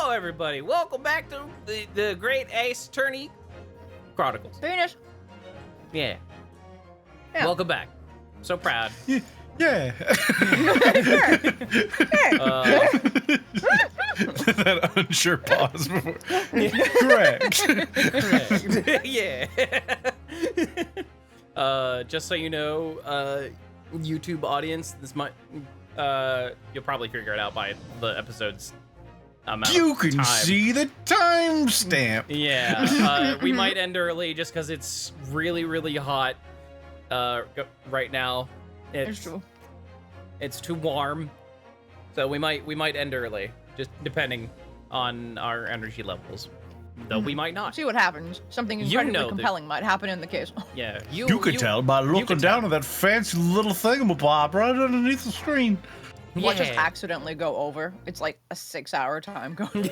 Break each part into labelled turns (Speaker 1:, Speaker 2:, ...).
Speaker 1: Hello, everybody. Welcome back to the Great Ace Attorney Chronicles.
Speaker 2: Venus.
Speaker 1: Yeah.
Speaker 2: Yeah.
Speaker 1: Welcome back. So proud.
Speaker 3: Yeah. That unsure pause before. Correct.
Speaker 1: Yeah. Just so you know, YouTube audience, this might you'll probably figure it out by the episode's amount
Speaker 3: You
Speaker 1: of
Speaker 3: can
Speaker 1: time.
Speaker 3: see the timestamp.
Speaker 1: Yeah, we might end early just because it's really, really hot right now.
Speaker 2: It's true.
Speaker 1: It's too warm, so we might end early, just depending on our energy levels. Though we might not.
Speaker 2: See what happens. Something
Speaker 1: You
Speaker 2: incredibly
Speaker 1: know
Speaker 2: compelling might happen in the case.
Speaker 1: Yeah,
Speaker 3: You could tell by looking down at that fancy little thingamabob right underneath the screen.
Speaker 2: What just accidentally go over? It's like a 6-hour time going.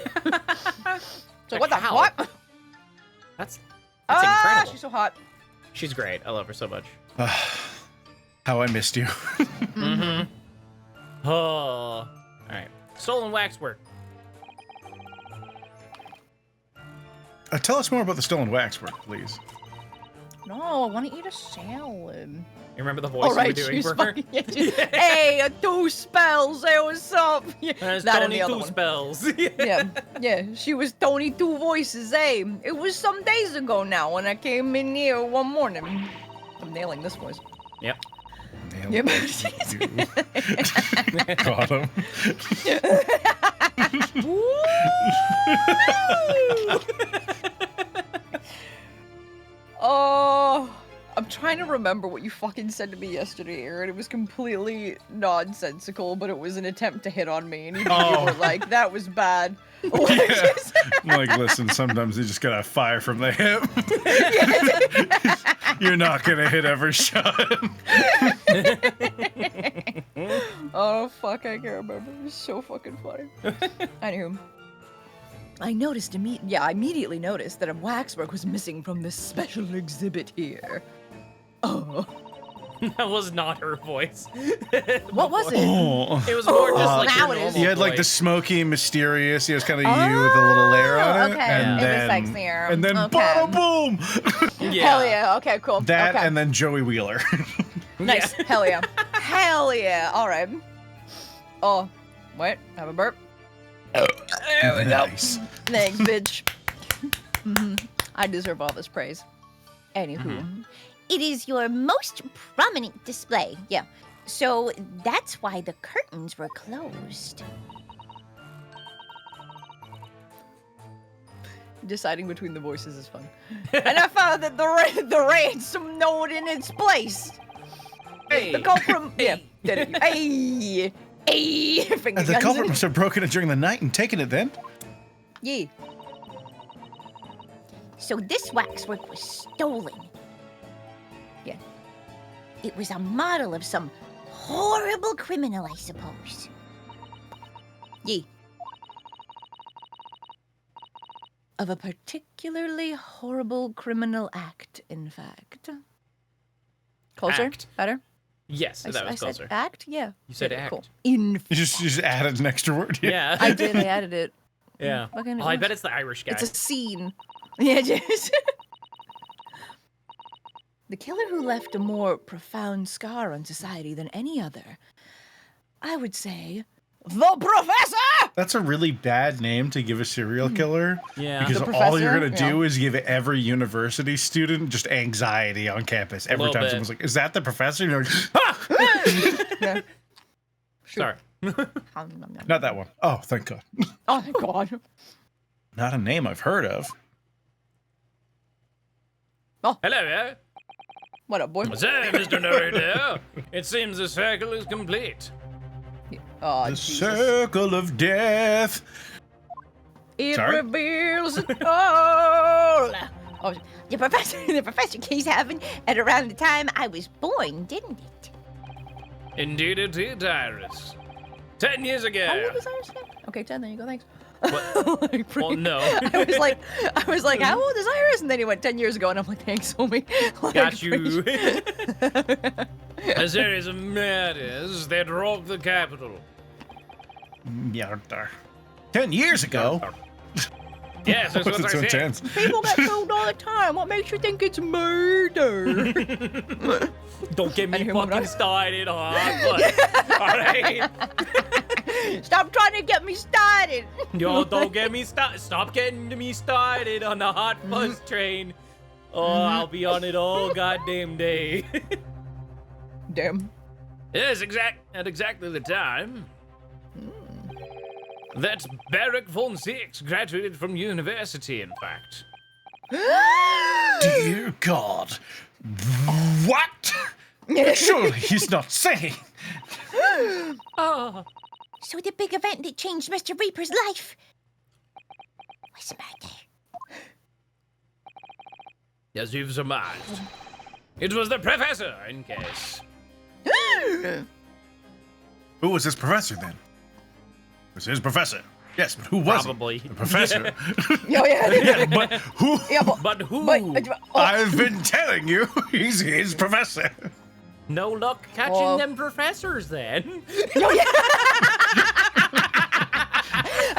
Speaker 2: So what the
Speaker 1: how?
Speaker 2: what?
Speaker 1: That's incredible.
Speaker 2: She's so hot.
Speaker 1: She's great. I love her so much.
Speaker 3: How I missed you.
Speaker 1: Mm-hmm. Oh. All right. Stolen waxwork.
Speaker 3: Tell us more about the stolen waxwork, please.
Speaker 2: No, I want to eat a salad.
Speaker 1: You remember the voice
Speaker 2: Oh, right,
Speaker 1: you were doing
Speaker 2: she's
Speaker 1: for her?
Speaker 2: fucking, hey, 2 spells. Hey, what's up? Yeah,
Speaker 1: There's
Speaker 2: not in
Speaker 1: Tony
Speaker 2: the other
Speaker 1: two
Speaker 2: one.
Speaker 1: spells.
Speaker 2: Yeah. She was Tony 2 voices. Hey, it was some days ago now when I came in here one morning. I'm nailing this voice.
Speaker 1: Yep.
Speaker 2: Yep.
Speaker 3: Got him.
Speaker 2: Oh, I'm trying to remember what you fucking said to me yesterday, Aaron. It was completely nonsensical, but it was an attempt to hit on me, and even you were like, that was bad. What did you say?
Speaker 3: I'm like, listen, sometimes you just gotta fire from the hip. You're not gonna hit every shot.
Speaker 2: Oh, fuck, I can't remember. It was so fucking funny. Anywho. I immediately noticed that a waxwork was missing from this special exhibit here. Oh.
Speaker 1: That was not her voice.
Speaker 2: What was it?
Speaker 3: Oh.
Speaker 1: It was more just like
Speaker 2: now
Speaker 1: your
Speaker 2: it is.
Speaker 1: normal
Speaker 3: You had like the
Speaker 1: voice.
Speaker 3: smoky, mysterious. It was kind of you with a little layer on it,
Speaker 2: okay.
Speaker 3: and
Speaker 2: It
Speaker 3: then
Speaker 2: was sexier.
Speaker 3: and then
Speaker 2: Okay.
Speaker 3: boom.
Speaker 1: Yeah.
Speaker 2: Hell yeah. Okay, cool.
Speaker 3: That
Speaker 2: okay.
Speaker 3: and then Joey Wheeler.
Speaker 2: Nice.
Speaker 1: Yeah.
Speaker 2: Hell yeah. Hell yeah. All right. Oh, wait. Have a burp.
Speaker 1: There we go.
Speaker 3: Nice.
Speaker 2: Thanks, bitch. I deserve all this praise. Anywho.
Speaker 4: It is your most prominent display. Yeah. So that's why the curtains were closed.
Speaker 2: Deciding between the voices is fun. And I found that the ransom note in its place.
Speaker 1: Hey.
Speaker 2: The culprit. Yeah. Did it. Hey. Hey. Finger
Speaker 3: The
Speaker 2: guns
Speaker 3: culprit
Speaker 2: in.
Speaker 3: must have broken it during the night and taken it then.
Speaker 2: Yeah.
Speaker 4: So this waxwork was stolen.
Speaker 2: Yeah.
Speaker 4: It was a model of some horrible criminal, I suppose.
Speaker 2: Yeah. Of a particularly horrible criminal act, in fact. Closer?
Speaker 1: Act.
Speaker 2: Better?
Speaker 1: Yes, that was
Speaker 2: I
Speaker 1: closer.
Speaker 2: said act? Yeah.
Speaker 1: You said
Speaker 2: Yeah,
Speaker 1: act.
Speaker 2: Cool. In
Speaker 3: You just added an extra word.
Speaker 1: Yeah.
Speaker 2: I did. I added it.
Speaker 1: Yeah.
Speaker 2: Fucking-
Speaker 1: Oh, I bet it's the Irish guy.
Speaker 2: It's a scene. Yeah, it is. The killer who left a more profound scar on society than any other. I would say, the Professor!
Speaker 3: That's a really bad name to give a serial killer.
Speaker 1: Yeah.
Speaker 3: Because
Speaker 2: The
Speaker 3: all you're
Speaker 2: professor?
Speaker 3: gonna do
Speaker 2: Yeah.
Speaker 3: is give every university student just anxiety on campus every
Speaker 1: little
Speaker 3: time
Speaker 1: bit.
Speaker 3: someone's like, "Is that the professor?" You're like,
Speaker 2: Yeah.
Speaker 1: Sorry.
Speaker 3: not that one. Oh, thank God.
Speaker 2: Oh my god.
Speaker 3: Not a name I've heard of.
Speaker 1: Hello there.
Speaker 2: What up, boy?
Speaker 1: So, Mr. Narrator, it seems the circle is complete.
Speaker 2: Oh,
Speaker 3: The
Speaker 2: Jesus.
Speaker 3: circle of death.
Speaker 2: It
Speaker 3: Sorry?
Speaker 2: reveals it all.
Speaker 4: Oh, the professor keeps having at around the time I was born, didn't it?
Speaker 1: Indeed it did, Iris. 10 years ago.
Speaker 2: How old is Iris again? Okay, 10, there you go, thanks.
Speaker 1: What?
Speaker 2: Like,
Speaker 1: Well, no.
Speaker 2: I was like, how old is Iris? And then he went 10 years ago, and I'm like, thanks, homie. Like,
Speaker 1: Got you. A series of murders that rocked the capital.
Speaker 3: Yarder. 10 years ago.
Speaker 1: Yes, that's
Speaker 3: What's
Speaker 1: what
Speaker 3: its
Speaker 1: I
Speaker 3: own
Speaker 1: said.
Speaker 3: chance?
Speaker 2: People get fooled all the time. What makes you think it's murder?
Speaker 1: Don't get me
Speaker 2: Anywho, moving
Speaker 1: fucking
Speaker 2: on.
Speaker 1: started on all right?
Speaker 2: Stop trying to get me started.
Speaker 1: Yo, don't get me started. Stop getting me started on the hot fuzz train. Oh, I'll be on it all goddamn day.
Speaker 2: Damn.
Speaker 1: Yes, at exactly the time that Barrack von Six graduated from university, in fact.
Speaker 3: Dear God. What? Surely he's not saying.
Speaker 1: Oh,
Speaker 4: So the big event that changed Mr. Reaper's life was murder.
Speaker 1: as you've surmised. It was the professor, in case.
Speaker 3: Who was this professor then? It was his professor. Yes, but who was
Speaker 1: Probably.
Speaker 3: he? The professor.
Speaker 2: Yo, yeah.
Speaker 3: Yeah, but who?
Speaker 2: Yeah,
Speaker 1: But who?
Speaker 3: I've been telling you, he's his professor.
Speaker 1: No luck catching
Speaker 2: Oh.
Speaker 1: them professors, then.
Speaker 2: Yo, yeah.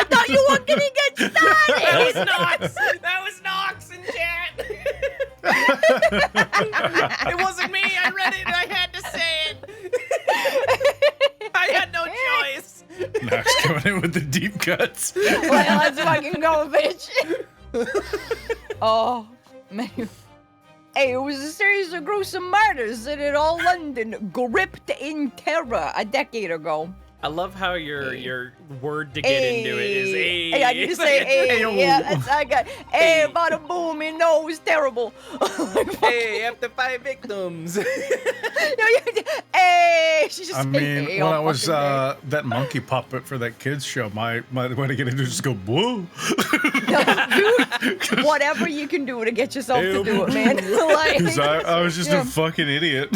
Speaker 2: I thought you weren't gonna get started.
Speaker 1: That was Nox! That was Nox in chat! It wasn't me, I read it and I had to say it! I had no choice!
Speaker 3: Nox coming in with the deep cuts.
Speaker 2: Well, let's fucking go, bitch. Oh, man. Hey, it was a series of gruesome murders that in all London gripped in terror a decade ago.
Speaker 1: I love how your word to get into it is a.
Speaker 2: Hey, I need to say hey.
Speaker 3: Ayo.
Speaker 2: Yeah, that's I got. Hey, bada boom, you know it was terrible.
Speaker 1: Hey, after 5 victims.
Speaker 2: Hey, she just
Speaker 3: I
Speaker 2: said,
Speaker 3: mean,
Speaker 2: hey,
Speaker 3: when
Speaker 2: all
Speaker 3: I was
Speaker 2: fucking
Speaker 3: that monkey puppet for that kids show, my way to get into it is just go whoa.
Speaker 2: day. Dude, whatever you can do to get yourself to do it, man. Like,
Speaker 3: 'Cause I was just
Speaker 2: yeah.
Speaker 3: a fucking idiot.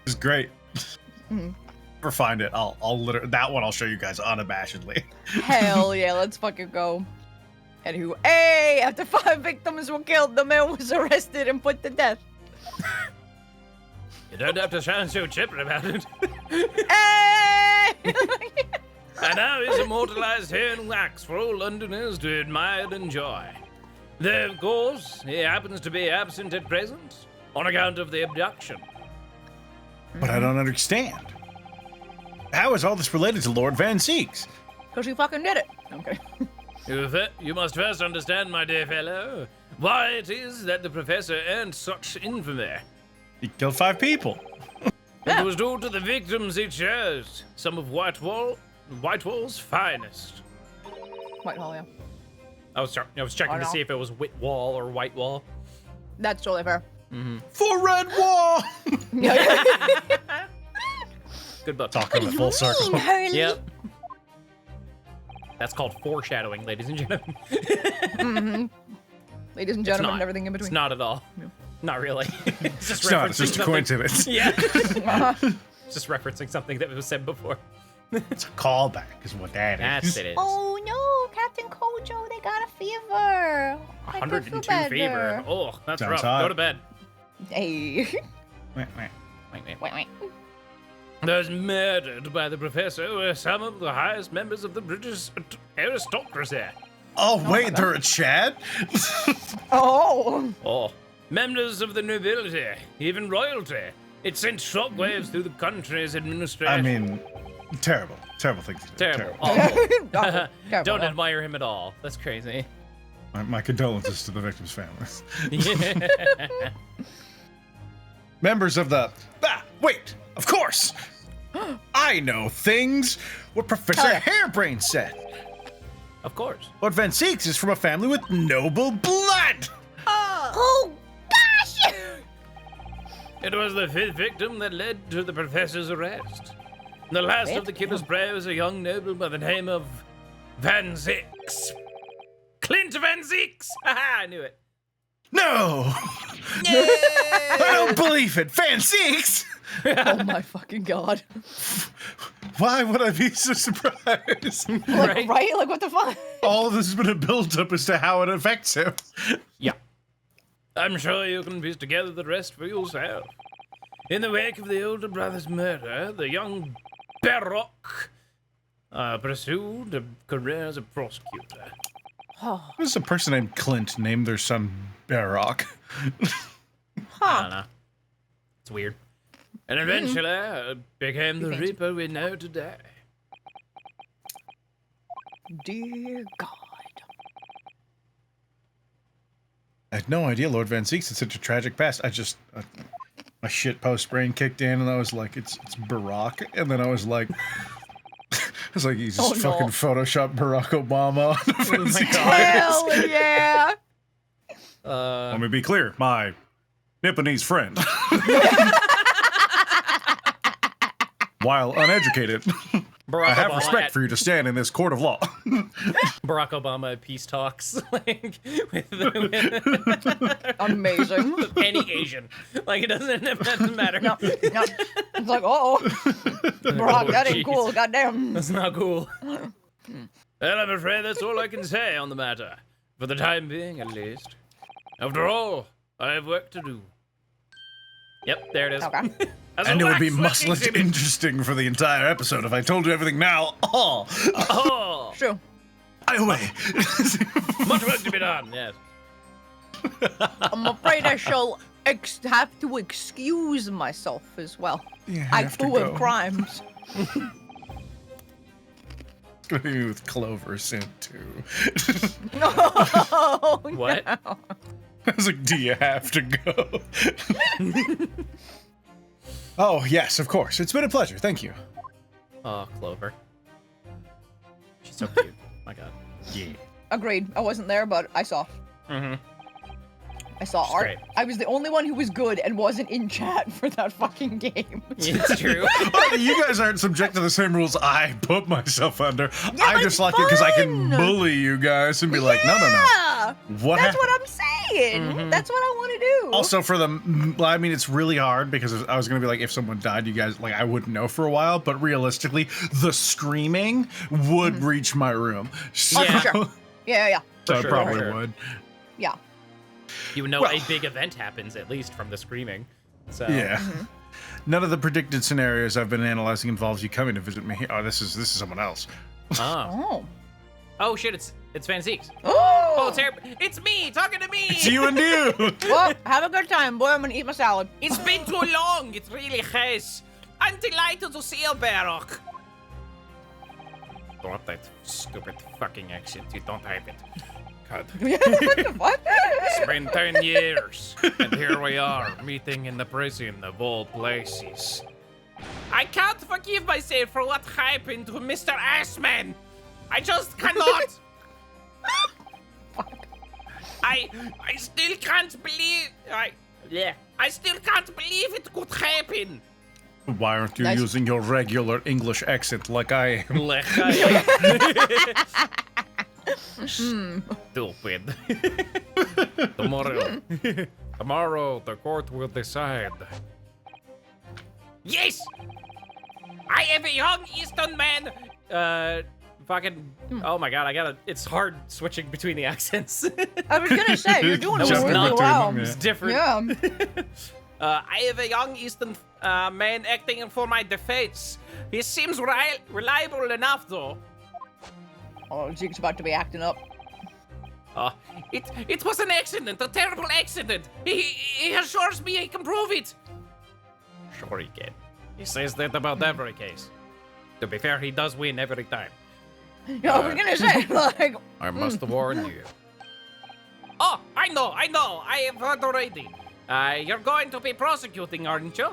Speaker 3: It's great. Ever find it? I'll literally that one I'll show you guys unabashedly.
Speaker 2: Hell yeah, let's fucking go. Anywho, hey, after 5 victims were killed, the man was arrested and put to death.
Speaker 1: You don't have to sound so chipper about it.
Speaker 2: Hey!
Speaker 1: And now he's immortalized here in wax for all Londoners to admire and enjoy. Though, of course, he happens to be absent at present on account of the abduction.
Speaker 3: But I don't understand. How is all this related to Lord Van Seeks?
Speaker 2: Because he fucking did it. Okay.
Speaker 1: You must first understand, my dear fellow, why it is that the professor earned such infamy.
Speaker 3: He killed 5 people.
Speaker 1: It was due to the victims he chose, some of Whitewall's finest.
Speaker 2: Whitehall, yeah.
Speaker 1: I was checking to
Speaker 2: no.
Speaker 1: see if it was Whitwall or Whitewall.
Speaker 2: That's totally fair.
Speaker 3: For Red Wall.
Speaker 2: Yeah.
Speaker 1: Good book.
Speaker 3: Talking in full circle.
Speaker 4: Mean, Hurley.
Speaker 1: Yep. That's called foreshadowing, ladies and gentlemen.
Speaker 2: Ladies and
Speaker 1: It's
Speaker 2: gentlemen,
Speaker 1: not.
Speaker 2: and everything in between.
Speaker 1: It's not at all. Not really. It's just
Speaker 3: It's not. It's just a
Speaker 1: referencing
Speaker 3: coincidence.
Speaker 1: Yeah.
Speaker 2: Uh-huh.
Speaker 1: It's just referencing something that was said before.
Speaker 3: It's a callback, is what that is.
Speaker 1: That's it.
Speaker 4: Oh no, Captain Kojo, they got a fever. I could feel
Speaker 1: 102 fever.
Speaker 4: better.
Speaker 1: Oh, that's
Speaker 3: Sounds
Speaker 1: rough.
Speaker 3: hot.
Speaker 1: Go to bed.
Speaker 2: Hey.
Speaker 3: Wait, wait.
Speaker 1: Wait.
Speaker 4: Wait.
Speaker 1: Those murdered by the professor were some of the highest members of the British aristocracy.
Speaker 3: Oh wait, they're a Chad?
Speaker 2: Oh.
Speaker 1: Oh, members of the nobility, even royalty. It sent shockwaves through the country's administration.
Speaker 3: I mean, terrible. Terrible things to do.
Speaker 1: terrible. Awful.
Speaker 2: Awful. Terrible.
Speaker 1: Don't admire him at all. That's crazy.
Speaker 3: My condolences to the victims' families.
Speaker 1: Yeah.
Speaker 3: Members of the... wait! Of course! I know things! What Professor Hairbrain said!
Speaker 1: Of course.
Speaker 3: Lord Van Seeks is from a family with noble blood!
Speaker 4: Oh gosh!
Speaker 1: It was the 5th victim that led to the professor's arrest. The last of the killer's prey was a young noble by the name of Van Zix. Clint Van Zix! Haha, I knew it.
Speaker 3: No! I don't believe it! Van Seeks!
Speaker 2: Oh my fucking god.
Speaker 3: Why would I be so surprised?
Speaker 2: Like, right? Like, what the fuck?
Speaker 3: All of this has been a build-up as to how it affects him.
Speaker 1: Yeah. I'm sure you can piece together the rest for yourself. In the wake of the older brother's murder, the young Baroque... Pursued a career as a prosecutor.
Speaker 2: Oh,
Speaker 3: There's a person named Clint named their son Barock.
Speaker 1: I don't know. It's weird. And eventually, I became the Reaper we know today.
Speaker 2: dear God.
Speaker 3: I had no idea Lord Van Zeeks had such a tragic past. I just my shit post brain kicked in, and I was like, it's Barack, and then I was like, he's just fucking Photoshop Barack Obama. On the Van Zeeks
Speaker 2: Hell yeah!
Speaker 3: Let me be clear, my Nipponese friend, while uneducated,
Speaker 1: Barack
Speaker 3: I have
Speaker 1: Obama
Speaker 3: respect
Speaker 1: at-
Speaker 3: for you to stand in this court of law.
Speaker 1: Barack Obama at peace talks, like with
Speaker 2: Amazing.
Speaker 1: any Asian. Like it doesn't matter.
Speaker 2: No. It's like, Barack, that ain't cool. Goddamn.
Speaker 1: That's not cool. Well, I'm afraid that's all I can say on the matter. For the time being, at least. After all, I have work to do. Yep, there it is.
Speaker 2: Okay.
Speaker 1: As
Speaker 3: And
Speaker 1: a
Speaker 3: it would be
Speaker 1: wax
Speaker 3: much less
Speaker 1: exhibit.
Speaker 3: interesting for the entire episode if I told you everything now. Oh,
Speaker 1: Oh,
Speaker 2: True.
Speaker 3: away.
Speaker 1: much work to be done. Yes.
Speaker 2: I'm afraid I shall have to excuse myself as well.
Speaker 3: Yeah,
Speaker 2: I
Speaker 3: have to
Speaker 2: too
Speaker 3: go.
Speaker 2: have crimes.
Speaker 3: It's gonna be me with Clover soon too.
Speaker 2: No.
Speaker 1: What?
Speaker 2: No.
Speaker 3: I was like, do you have to go? Oh, yes, of course. It's been a pleasure. Thank you.
Speaker 1: Oh, Clover. She's so cute. My God.
Speaker 3: Yeah.
Speaker 2: Agreed. I wasn't there, but I saw.
Speaker 1: Mm-hmm.
Speaker 2: I saw art.
Speaker 1: Great.
Speaker 2: I was the only one who was good and wasn't in chat for that fucking game.
Speaker 1: It's true.
Speaker 3: You guys aren't subject to the same rules I put myself under.
Speaker 2: Yeah,
Speaker 3: I
Speaker 2: but
Speaker 3: just like it because I can
Speaker 2: fun.
Speaker 3: bully you guys and be like, no.
Speaker 2: Yeah,
Speaker 3: What
Speaker 2: that's
Speaker 3: happened?
Speaker 2: what I'm saying.
Speaker 1: Mhm.
Speaker 2: That's what I want to do.
Speaker 3: Also, for the, well, I mean, it's really hard because I was gonna be like, if someone died, you guys, like, I wouldn't know for a while. But realistically, the screaming would reach my room. So,
Speaker 1: Yeah.
Speaker 2: For sure. Yeah.
Speaker 3: so
Speaker 1: For
Speaker 3: I
Speaker 1: sure,
Speaker 3: probably
Speaker 1: for sure.
Speaker 3: would.
Speaker 2: Yeah.
Speaker 1: You know
Speaker 3: Well-
Speaker 1: a big event happens, at least, from the screaming. So
Speaker 3: Yeah. None of the predicted scenarios I've been analyzing involves you coming to visit me. Oh, this is someone else.
Speaker 1: Oh.
Speaker 2: Oh.
Speaker 1: Oh shit, it's Van Zeeks.
Speaker 2: Oh.
Speaker 1: Oh, it's me, talking to me.
Speaker 3: It's you and you.
Speaker 2: Well, have a good time, boy. I'm gonna eat my salad.
Speaker 1: It's been too long. It really has. I'm delighted to see you, Barock. Drop that stupid fucking accent. You don't have it. God.
Speaker 2: What the fuck?
Speaker 1: It's been 10 years, and here we are, meeting in the prison of all places. I can't forgive myself for what happened to Mr. Ashman. I just cannot. I still can't believe. I still can't believe it could happen.
Speaker 3: Why aren't you
Speaker 2: Nice.
Speaker 3: using your regular English accent like I am?
Speaker 1: Like Stupid. Tomorrow the court will decide. Yes! I am a young Eastern man. Oh my god, it's hard switching between the accents.
Speaker 2: I was gonna say you're doing
Speaker 1: That
Speaker 2: it
Speaker 1: was
Speaker 2: really
Speaker 1: not
Speaker 2: well.
Speaker 3: doing
Speaker 1: It's different.
Speaker 2: Yeah.
Speaker 1: I have a young Eastern man acting for my defense. He seems reliable enough, though.
Speaker 2: Oh, Zeke's about to be acting up.
Speaker 1: It was an accident, a terrible accident. He assures me he can prove it. Sure he can. He says that about every case. To be fair, he does win every time.
Speaker 2: Yeah, I was gonna say like.
Speaker 1: I must warn you. Oh, I know. I have heard already. You're going to be prosecuting, aren't you?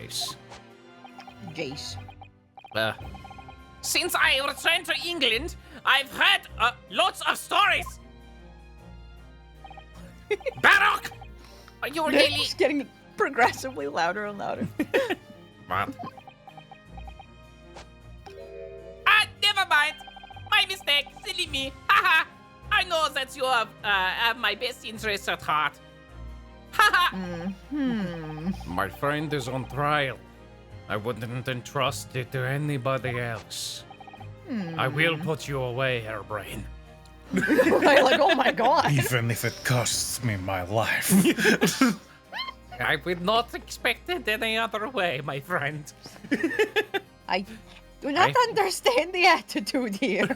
Speaker 1: Yes.
Speaker 2: Jace.
Speaker 1: Since I returned to England, I've heard lots of stories. Barock! Are you really...
Speaker 2: It's getting progressively louder and louder.
Speaker 1: What? Never mind. My mistake. Silly me. Haha. I know that you have my best interests at heart. Haha. My friend is on trial. I wouldn't entrust it to anybody else. I will put you away, Hairbrain.
Speaker 2: Right, like, oh my god.
Speaker 3: Even if it costs me my life.
Speaker 1: I would not expect it any other way, my friend.
Speaker 2: I Do not
Speaker 1: Right?
Speaker 2: understand the attitude here.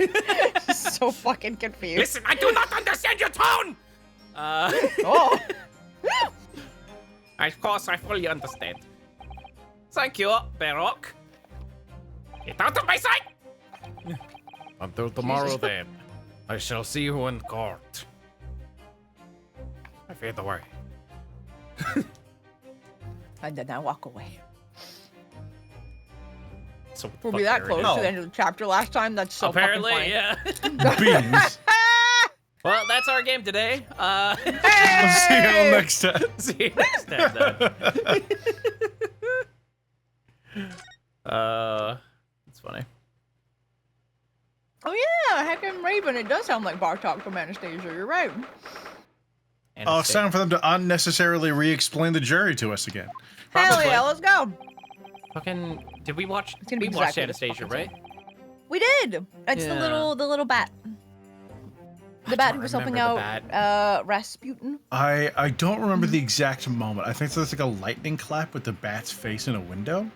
Speaker 2: So fucking confused.
Speaker 1: Listen, I do not understand your tone!
Speaker 2: Oh.
Speaker 1: Of course, I fully understand. Thank you, Baroque. Get out of my sight! Until tomorrow, then. I shall see you in court. I fade away.
Speaker 2: And then I walk away.
Speaker 1: So
Speaker 2: We'll be that close
Speaker 3: Oh.
Speaker 2: to the end of the chapter last time. That's so
Speaker 1: Apparently,
Speaker 2: fucking
Speaker 1: yeah.
Speaker 3: Beans.
Speaker 1: Well, that's our game today.
Speaker 3: We'll see you all next time.
Speaker 1: See you next time, then. It's funny.
Speaker 2: Oh yeah, Heckin' Raven. It does sound like Bartok from Anastasia. You're right.
Speaker 3: Oh, it's time for them to unnecessarily re-explain the jury to us again.
Speaker 2: Hell
Speaker 1: Probably.
Speaker 2: yeah, let's go.
Speaker 1: Fucking, did we watch?
Speaker 2: It's gonna be
Speaker 1: We watched
Speaker 2: exactly this
Speaker 1: Anastasia,
Speaker 2: fucking
Speaker 1: right?
Speaker 2: We did. It's
Speaker 1: Yeah.
Speaker 2: the little bat. The bat who was helping out Rasputin.
Speaker 3: I don't remember the exact moment. I think there's like a lightning clap with the bat's face in a window.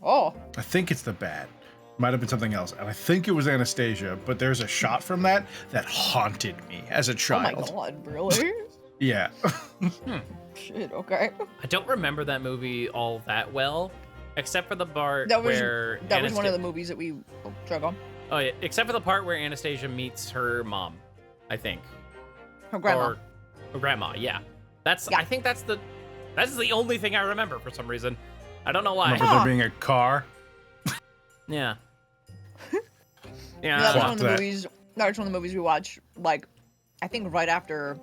Speaker 2: Oh.
Speaker 3: I think it's the bat. Might have been something else. And I think it was Anastasia, but there's a shot from that haunted me as a
Speaker 2: Oh
Speaker 3: child.
Speaker 2: my god, really?
Speaker 3: Yeah.
Speaker 2: Shit, okay.
Speaker 1: I don't remember that movie all that well, except for the part
Speaker 2: That was
Speaker 1: where
Speaker 2: that was one of the movies that we drug on.
Speaker 1: Oh yeah, except for the part where Anastasia meets her mom, I think.
Speaker 2: Her grandma.
Speaker 1: Or her grandma, yeah. That's
Speaker 2: Yeah.
Speaker 1: I think that's the only thing I remember for some reason. I don't know why.
Speaker 3: Remember there being a car?
Speaker 1: Yeah.
Speaker 2: Yeah, that was one of the
Speaker 3: Fuck that.
Speaker 2: movies. That was one of the movies we watched. Like, I think right after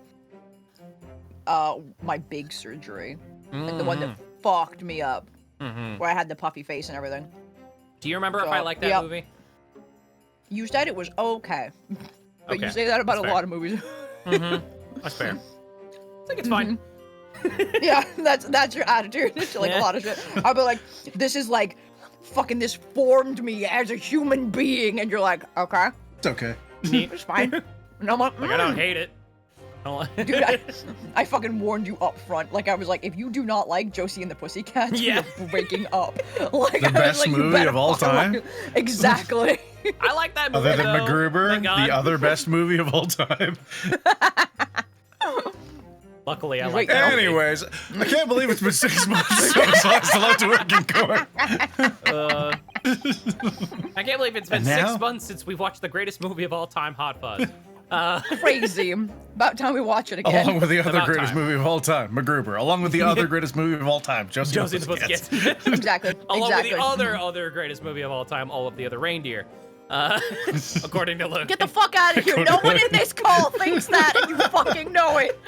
Speaker 2: my big surgery, like the one that fucked me up, where I had the puffy face and everything.
Speaker 1: Do you remember if I
Speaker 2: So,
Speaker 1: liked that
Speaker 2: yep.
Speaker 1: movie?
Speaker 2: You said it was okay, but you
Speaker 1: Okay,
Speaker 2: say that about
Speaker 1: that's
Speaker 2: a
Speaker 1: fair.
Speaker 2: lot of movies.
Speaker 1: That's fair. I think it's fine.
Speaker 2: Yeah, that's your attitude to like
Speaker 1: Yeah.
Speaker 2: a lot of shit. I'll be like, this is like, fucking this formed me as a human being, and you're like, okay,
Speaker 3: It's okay.
Speaker 2: it's fine. And I'm like,
Speaker 1: Like I don't hate it. I don't like-
Speaker 2: Dude, I fucking warned you up front. Like, I was like, if you do not like Josie and the Pussycats,
Speaker 1: Yeah.
Speaker 2: you're breaking up. Like,
Speaker 3: The
Speaker 2: I was
Speaker 3: best
Speaker 2: like, you
Speaker 3: movie
Speaker 2: better
Speaker 3: of all
Speaker 2: fucking
Speaker 3: time?
Speaker 2: like- Exactly.
Speaker 1: I like that movie.
Speaker 3: Other than
Speaker 1: though.
Speaker 3: MacGruber,
Speaker 1: Thank God.
Speaker 3: the other best movie of all time.
Speaker 1: Luckily, I
Speaker 2: You're
Speaker 1: like
Speaker 2: right,
Speaker 1: that
Speaker 2: though.
Speaker 1: movie.
Speaker 3: Anyways, I can't believe it's been 6 months since I was allowed to work in court.
Speaker 1: I can't believe it's been
Speaker 3: And now?
Speaker 1: 6 months since we watched the greatest movie of all time, Hot Fuzz.
Speaker 2: Crazy. About time we watch it again.
Speaker 3: Along with the other
Speaker 1: About
Speaker 3: greatest
Speaker 1: time.
Speaker 3: movie of all time, MacGruber. Along with the other greatest movie of all time, Josie
Speaker 1: Josie
Speaker 3: and
Speaker 1: and
Speaker 3: the
Speaker 1: the
Speaker 3: Pussycats.
Speaker 1: Pussycats.
Speaker 2: Exactly.
Speaker 1: Along
Speaker 2: exactly.
Speaker 1: with the other greatest movie of all time, All of the Other Reindeer. According to Luke.
Speaker 2: Get the fuck out of here. No one in this call thinks that, and you fucking know it.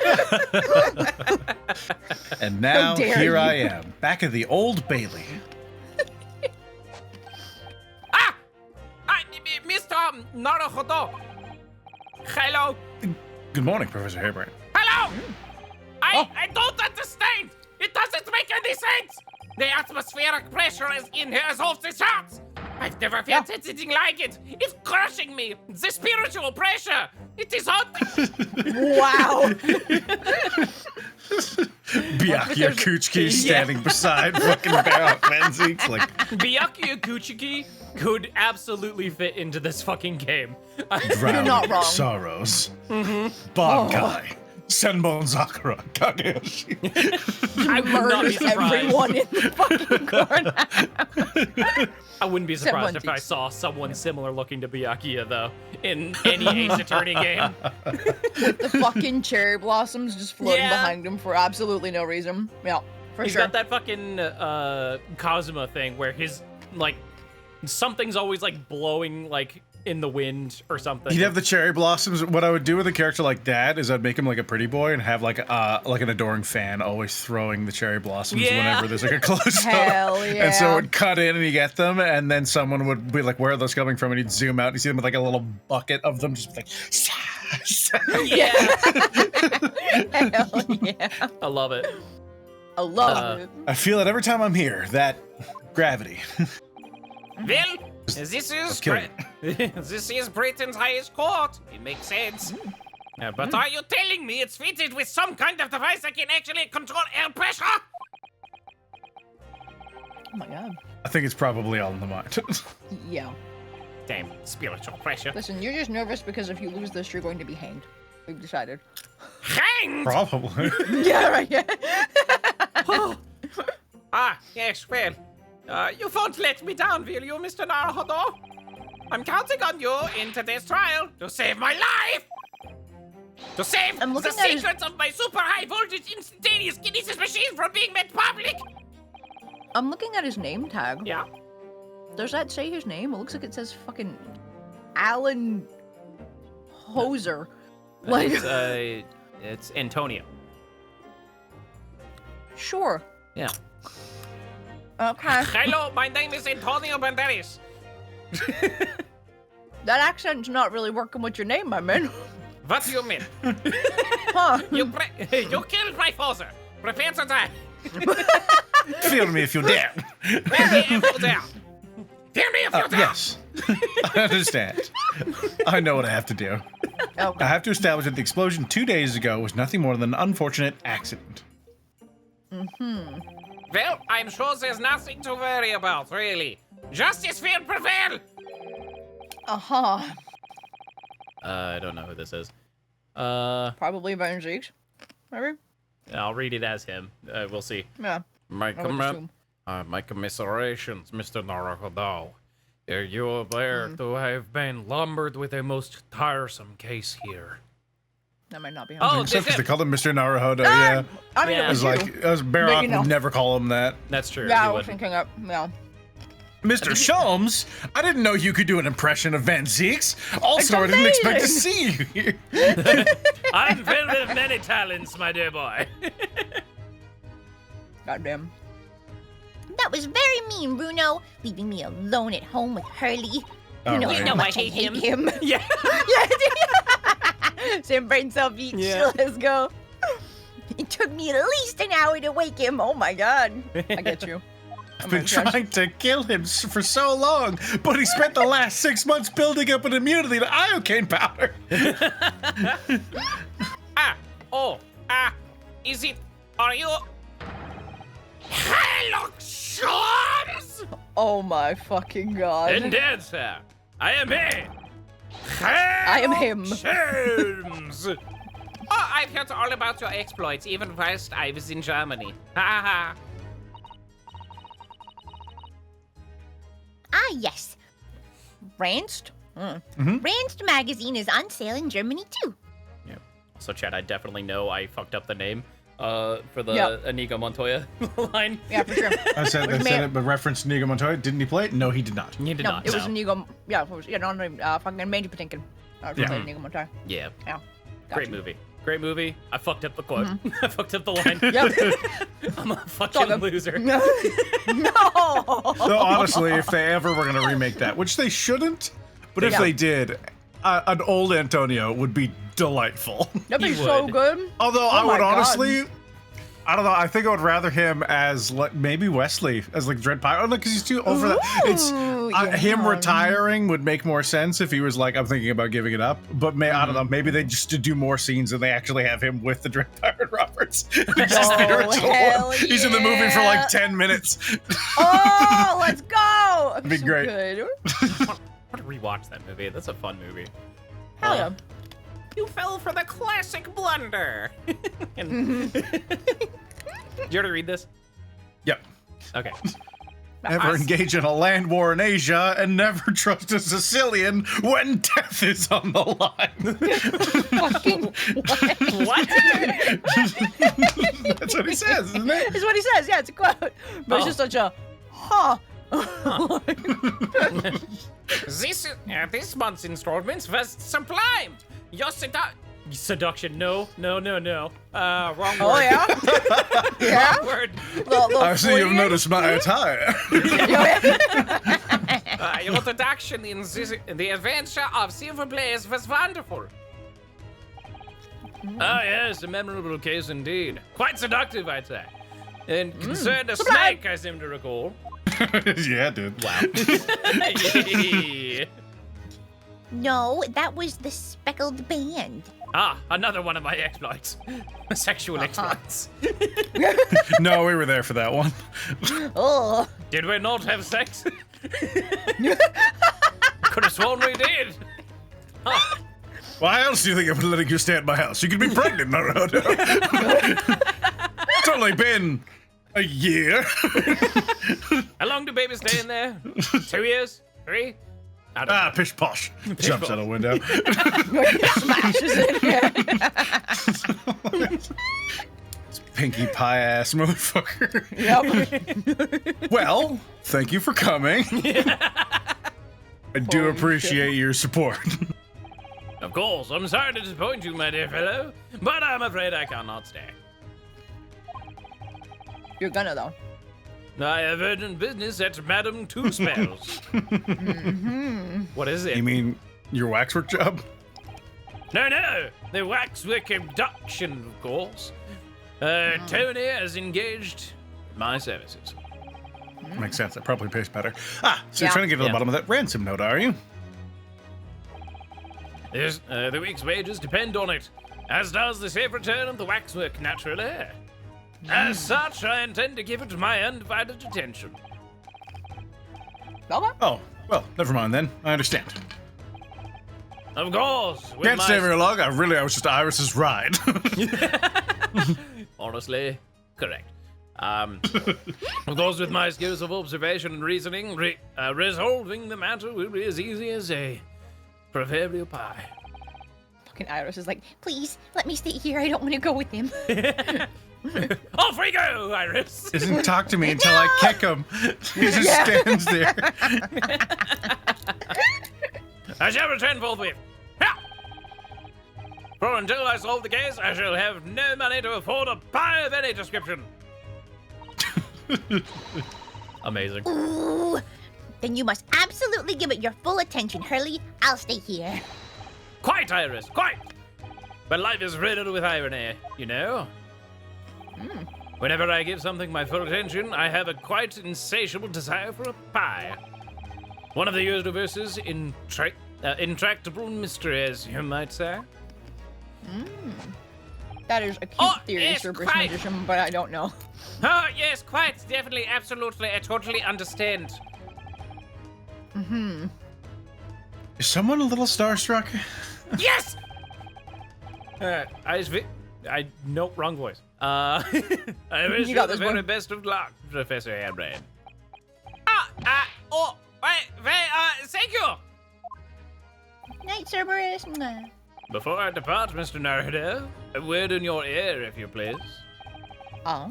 Speaker 3: And now,
Speaker 2: dare
Speaker 3: here
Speaker 2: you.
Speaker 3: I am, back at the Old Bailey.
Speaker 1: Mr. Naruhodo. Hello.
Speaker 3: Good morning, Professor Harebrant.
Speaker 1: Hello. I don't understand. It doesn't make any sense. The atmospheric pressure is in here is off the charts. I've never felt anything like it. It's crushing me. The spiritual pressure. It is haunting.
Speaker 2: Wow.
Speaker 3: Byakuya Kuchki standing beside fucking Barrett Fenzik. Like,
Speaker 1: Byakuya Kuchiki could absolutely fit into this fucking game.
Speaker 3: drowning
Speaker 2: not wrong.
Speaker 3: sorrows. Bankai. Senbon Sakura. Kageyoshi.
Speaker 1: I would not be
Speaker 2: Murders
Speaker 1: surprised.
Speaker 2: everyone in the fucking corner.
Speaker 1: I wouldn't be surprised if I
Speaker 2: Semantics.
Speaker 1: saw someone similar looking to Byakuya, though, in any Ace Attorney game.
Speaker 2: The fucking cherry blossoms just floating
Speaker 1: Yeah.
Speaker 2: behind him for absolutely no reason. Yeah, for
Speaker 1: He's
Speaker 2: sure.
Speaker 1: got that fucking Kazuma thing where his, like, something's always, like, blowing, like, in the wind or something.
Speaker 3: He'd have the cherry blossoms. What I would do with a character like Dad is I'd make him like a pretty boy and have like an adoring fan always throwing the cherry blossoms
Speaker 1: Yeah.
Speaker 3: whenever there's like a close up.
Speaker 2: Hell
Speaker 3: And so
Speaker 2: yeah.
Speaker 3: it would cut in and you get them, and then someone would be like, "Where are those coming from?" And he'd zoom out and you see them with like a little bucket of them, just like.
Speaker 1: Yeah,
Speaker 2: Hell yeah.
Speaker 1: I love it.
Speaker 2: I love it.
Speaker 3: I feel it every time I'm here. That gravity.
Speaker 1: Well, this is
Speaker 3: kidding.
Speaker 1: this is Britain's highest court. It makes sense. But are you telling me it's fitted with some kind of device that can actually control air pressure?
Speaker 2: Oh my god.
Speaker 3: I think it's probably all in the mind.
Speaker 2: Yeah.
Speaker 1: Damn, spiritual pressure.
Speaker 2: Listen, you're just nervous because if you lose this, you're going to be hanged. We've decided.
Speaker 1: Hanged!
Speaker 3: Probably.
Speaker 2: Yeah, right. Yeah.
Speaker 1: Yes, well, you won't let me down, will you, Mr. Naruhodo? I'm counting on you in today's trial to save my life! To save
Speaker 2: I'm
Speaker 1: the
Speaker 2: looking at his-
Speaker 1: secrets of my super high voltage instantaneous kinesis machine from being made public!
Speaker 2: I'm looking at his name tag.
Speaker 1: Yeah.
Speaker 2: Does that say his name? It looks like it says fucking Alan Hoser. Like,
Speaker 1: It's Antonio.
Speaker 2: sure.
Speaker 1: Yeah.
Speaker 2: Okay.
Speaker 1: Hello, my name is Antonio Banderas.
Speaker 2: That accent's not really working with your name, my man.
Speaker 1: What do you mean?
Speaker 2: Huh.
Speaker 1: You killed my father. Prepare to die.
Speaker 3: Feel me if you dare.
Speaker 1: Kill me if you dare. Kill me if you dare.
Speaker 3: Yes. I understand. I know what I have to do.
Speaker 2: Okay.
Speaker 3: I have to establish that the explosion 2 days ago was nothing more than an unfortunate accident.
Speaker 1: Well, I'm sure there's nothing to worry about, really. Justice will prevail.
Speaker 2: Uh-huh.
Speaker 1: I don't know who this is.
Speaker 2: Probably Vestige. Maybe?
Speaker 1: I'll read it as him. We'll see.
Speaker 2: Yeah.
Speaker 1: My
Speaker 2: I would assume.
Speaker 1: commiserations, Mr. Naruhodo. You appear to have been lumbered with a most tiresome case here.
Speaker 2: That might not be him.
Speaker 1: Oh,
Speaker 3: Except
Speaker 1: this
Speaker 3: because they
Speaker 1: is-
Speaker 3: called him Mr. Naruhodo, yeah.
Speaker 2: I mean,
Speaker 1: yeah.
Speaker 2: it was
Speaker 3: It was
Speaker 2: you.
Speaker 3: like, Barack
Speaker 2: you know.
Speaker 3: would never call him that.
Speaker 1: That's true.
Speaker 2: Yeah,
Speaker 1: he
Speaker 2: I was
Speaker 1: wouldn't.
Speaker 2: thinking up. Yeah.
Speaker 3: Mr. Sholmes, I didn't know you could do an impression of Van Zieks. Also, I didn't expect to see you here.
Speaker 1: I'm filled with many talents, my dear boy.
Speaker 2: Goddamn.
Speaker 4: That was very mean, Bruno, leaving me alone at home with Hurley.
Speaker 3: All
Speaker 4: You know
Speaker 3: right.
Speaker 4: how
Speaker 1: You know
Speaker 4: much
Speaker 1: I
Speaker 4: I
Speaker 1: hate
Speaker 4: hate him.
Speaker 1: yeah.
Speaker 2: Yeah. Same brain cell beach.
Speaker 1: Yeah.
Speaker 2: Let's go.
Speaker 4: It took me at least an hour to wake him.
Speaker 2: Oh my god. I get you.
Speaker 3: I've been trying to kill him for so long, but he spent the last 6 months building up an immunity to iocane powder.
Speaker 1: Is it? Are you? Aylox Shores?
Speaker 2: Oh my fucking god.
Speaker 1: Indeed, sir. I am he.
Speaker 2: I am him.
Speaker 1: Sholmes. Oh, I've heard all about your exploits, even whilst I was in Germany. Ha ha.
Speaker 4: Ah, yes.
Speaker 2: Ranced?
Speaker 4: Ranced magazine is on sale in Germany, too.
Speaker 1: Yeah. So, Chad, I definitely know I fucked up the name for the
Speaker 2: Yep.
Speaker 1: Inigo Montoya line.
Speaker 2: Yeah, for sure.
Speaker 3: I said
Speaker 2: Which
Speaker 3: they
Speaker 2: may-
Speaker 3: said it, but referenced Inigo Montoya. Didn't he play it? No, he did not.
Speaker 1: You did
Speaker 2: No,
Speaker 1: not.
Speaker 2: it was
Speaker 1: no.
Speaker 2: Inigo. Yeah, it was, fucking Mandy Patinkin.
Speaker 3: Yeah.
Speaker 2: Inigo Montoya.
Speaker 1: Yeah.
Speaker 2: Yeah.
Speaker 1: Great movie. Great movie. I fucked up the quote. I fucked up the line.
Speaker 2: Yep.
Speaker 1: I'm a fucking
Speaker 2: good.
Speaker 1: loser.
Speaker 2: No.
Speaker 3: Though honestly, if they ever were gonna remake that, which they shouldn't, but if
Speaker 2: Yeah.
Speaker 3: they did, an old Antonio would be delightful.
Speaker 2: That'd be
Speaker 1: He
Speaker 2: so
Speaker 1: would.
Speaker 2: good.
Speaker 3: Although
Speaker 2: Oh
Speaker 3: I
Speaker 2: my
Speaker 3: would
Speaker 2: God.
Speaker 3: honestly, I don't know. I think I would rather him as like maybe Wesley as like Dread Pirate, because he's too old for that. It's
Speaker 2: Ooh,
Speaker 3: him
Speaker 2: yeah.
Speaker 3: retiring would make more sense if he was like, I'm thinking about giving it up. But I don't know. Maybe they just to do more scenes and they actually have him with the Dread Pirate Roberts. He's just the
Speaker 2: Oh,
Speaker 3: original
Speaker 2: hell
Speaker 3: one. He's in the movie for like
Speaker 2: yeah.
Speaker 3: 10 minutes.
Speaker 2: Oh, let's go. That'd
Speaker 3: be great.
Speaker 2: Good.
Speaker 1: I want to rewatch that movie. That's a fun movie.
Speaker 2: Hell yeah.
Speaker 1: You fell for the classic blunder. And- Did you already read this?
Speaker 3: Yep.
Speaker 1: Okay.
Speaker 3: Never engage in a land war in Asia and never trust a Sicilian when death is on the line.
Speaker 2: Fucking
Speaker 1: What?
Speaker 3: That's what he says, isn't it?
Speaker 2: is what he says. Yeah, it's a quote. But it's
Speaker 1: Oh.
Speaker 2: just such a, huh.
Speaker 1: This month's installment was sublime. Your seduction. No. Wrong word.
Speaker 2: Oh, yeah? Yeah?
Speaker 1: Wrong word.
Speaker 3: I see you've noticed my attire.
Speaker 1: Your introduction in the adventure of Silver Blaze was wonderful. Ah, yes, a memorable case indeed. Quite seductive, I'd say. And concerned a snake, I seem to recall.
Speaker 3: Yeah, dude.
Speaker 1: Wow.
Speaker 4: No, that was the speckled band.
Speaker 1: Ah, another one of my exploits. Sexual exploits.
Speaker 3: No, we were there for that one.
Speaker 2: Oh.
Speaker 1: Did we not have sex? Could have sworn we did. Huh.
Speaker 3: Why else do you think I'm letting you stay at my house? You could be pregnant. No. It's only been a year.
Speaker 1: How long do babies stay in there? 2 years? 3? I don't know.
Speaker 3: Pish posh. Jumps out a window.
Speaker 2: Smashes it.
Speaker 3: Pinkie pie ass motherfucker.
Speaker 2: Yep.
Speaker 3: Well, thank you for coming. I do
Speaker 2: Holy
Speaker 3: appreciate
Speaker 2: shit.
Speaker 3: your support.
Speaker 1: Of course, I'm sorry to disappoint you, my dear fellow, but I'm afraid I cannot stay.
Speaker 2: You're gonna though.
Speaker 1: I have urgent business at Madame Two Spells. What is it?
Speaker 3: You mean your waxwork job?
Speaker 1: No, the waxwork abduction, of course. Tony has engaged my services.
Speaker 3: Makes sense. That probably pays better. So you're
Speaker 2: Yeah.
Speaker 3: trying to get to the
Speaker 1: Yeah.
Speaker 3: bottom of that ransom note, are you?
Speaker 1: Yes, the week's wages depend on it, as does the safe return of the waxwork, naturally. As such, I intend to give it my undivided attention.
Speaker 2: Okay.
Speaker 3: Oh, well, never mind then. I understand.
Speaker 1: Of course. with
Speaker 3: Can't
Speaker 1: my-
Speaker 3: stay very long. I was just Iris's ride.
Speaker 1: Honestly, correct. Of course, with my skills of observation and reasoning, resolving the matter will be as easy as a proverbial pie.
Speaker 2: Fucking Iris is like,
Speaker 4: Please, let me stay here. I don't want to go with him.
Speaker 1: Off we go, Iris!
Speaker 3: Doesn't talk to me until I kick him. He just stands there.
Speaker 1: I shall return forthwith. Ha! For until I solve the case, I shall have no money to afford a pie of any description. Amazing.
Speaker 4: Ooh. Then you must absolutely give it your full attention, Hurley. I'll stay here.
Speaker 1: Quite, Iris, quite. But life is riddled with irony, you know? Whenever I give something my full attention, I have a quite insatiable desire for a pie. One of the universe's intractable mysteries, you might say.
Speaker 2: that is a cute
Speaker 1: Oh,
Speaker 2: theory,
Speaker 1: yes,
Speaker 2: Sir Bruce
Speaker 1: quite.
Speaker 2: Magician, but I don't know.
Speaker 1: Oh, yes, quite, definitely, absolutely, I totally understand.
Speaker 3: Is someone a little starstruck?
Speaker 1: Yes! No, wrong voice. I wish you
Speaker 2: got
Speaker 1: the
Speaker 2: this
Speaker 1: very
Speaker 2: one.
Speaker 1: best of luck, Professor Hambrain. Thank you!
Speaker 4: Night, Cerberus. Mwah.
Speaker 1: Before I depart, Mr. Naruto, a word in your ear, if you please.
Speaker 2: Oh.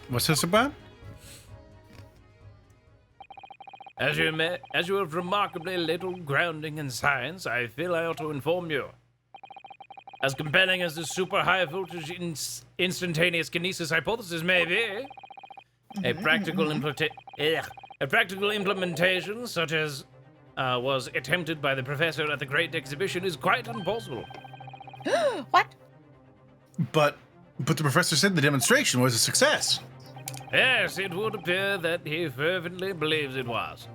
Speaker 3: What's this about?
Speaker 1: As you have remarkably little grounding in science, I feel I ought to inform you. As compelling as the super high voltage instantaneous kinesis hypothesis may be, a practical implementation such as was attempted by the professor at the Great Exhibition is quite impossible.
Speaker 2: What?
Speaker 3: But the professor said the demonstration was a success.
Speaker 1: Yes, it would appear that he fervently believes it was.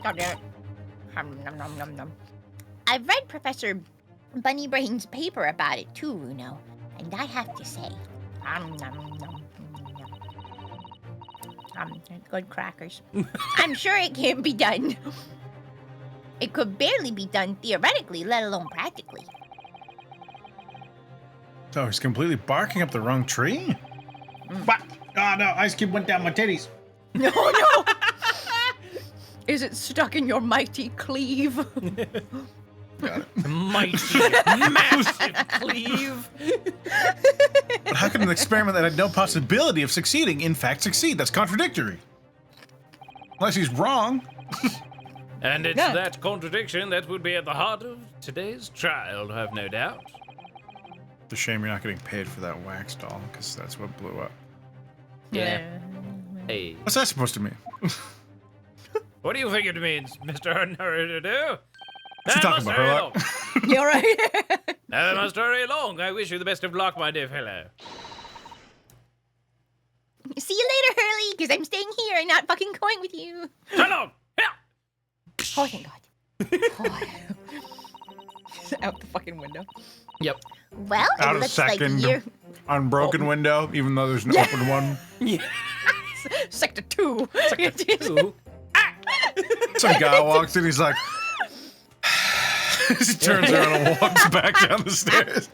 Speaker 2: God damn it. Nom, nom, nom, nom.
Speaker 4: I've read Professor Bunnybrain's paper about it too, Runo, and I have to say, nom, nom, nom, nom. Good crackers. I'm sure it can be done. It could barely be done theoretically, let alone practically.
Speaker 3: So he's completely barking up the wrong tree?
Speaker 5: What? Oh no, Ice Cube went down my titties.
Speaker 2: No, no! Is it stuck in your mighty cleave?
Speaker 1: Mighty, massive cleave.
Speaker 3: But how can an experiment that had no possibility of succeeding in fact succeed? That's contradictory. Unless he's wrong.
Speaker 1: And it's
Speaker 2: Yeah.
Speaker 1: that contradiction that would be at the heart of today's trial, I have no doubt.
Speaker 3: It's a shame you're not getting paid for that wax doll, because that's what blew up.
Speaker 1: Yeah. Hey.
Speaker 3: What's that supposed to mean?
Speaker 1: What do you think it means, Mr. Naruto?
Speaker 3: What you talking about, Herlock?
Speaker 2: You're right.
Speaker 1: I must hurry along. I wish you the best of luck, my dear fellow.
Speaker 4: See you later, Hurley, because I'm staying here and not fucking going with you.
Speaker 1: So long. Yeah.
Speaker 2: Oh, thank God. Out the fucking window.
Speaker 1: Yep.
Speaker 4: Well, it
Speaker 3: Out a
Speaker 4: looks like
Speaker 3: second.
Speaker 4: you're...
Speaker 3: Unbroken window, even though there's an open one.
Speaker 1: Yeah.
Speaker 2: Sector 2.
Speaker 1: Ooh.
Speaker 3: Some guy walks in, he's like, he turns around and walks back down the stairs.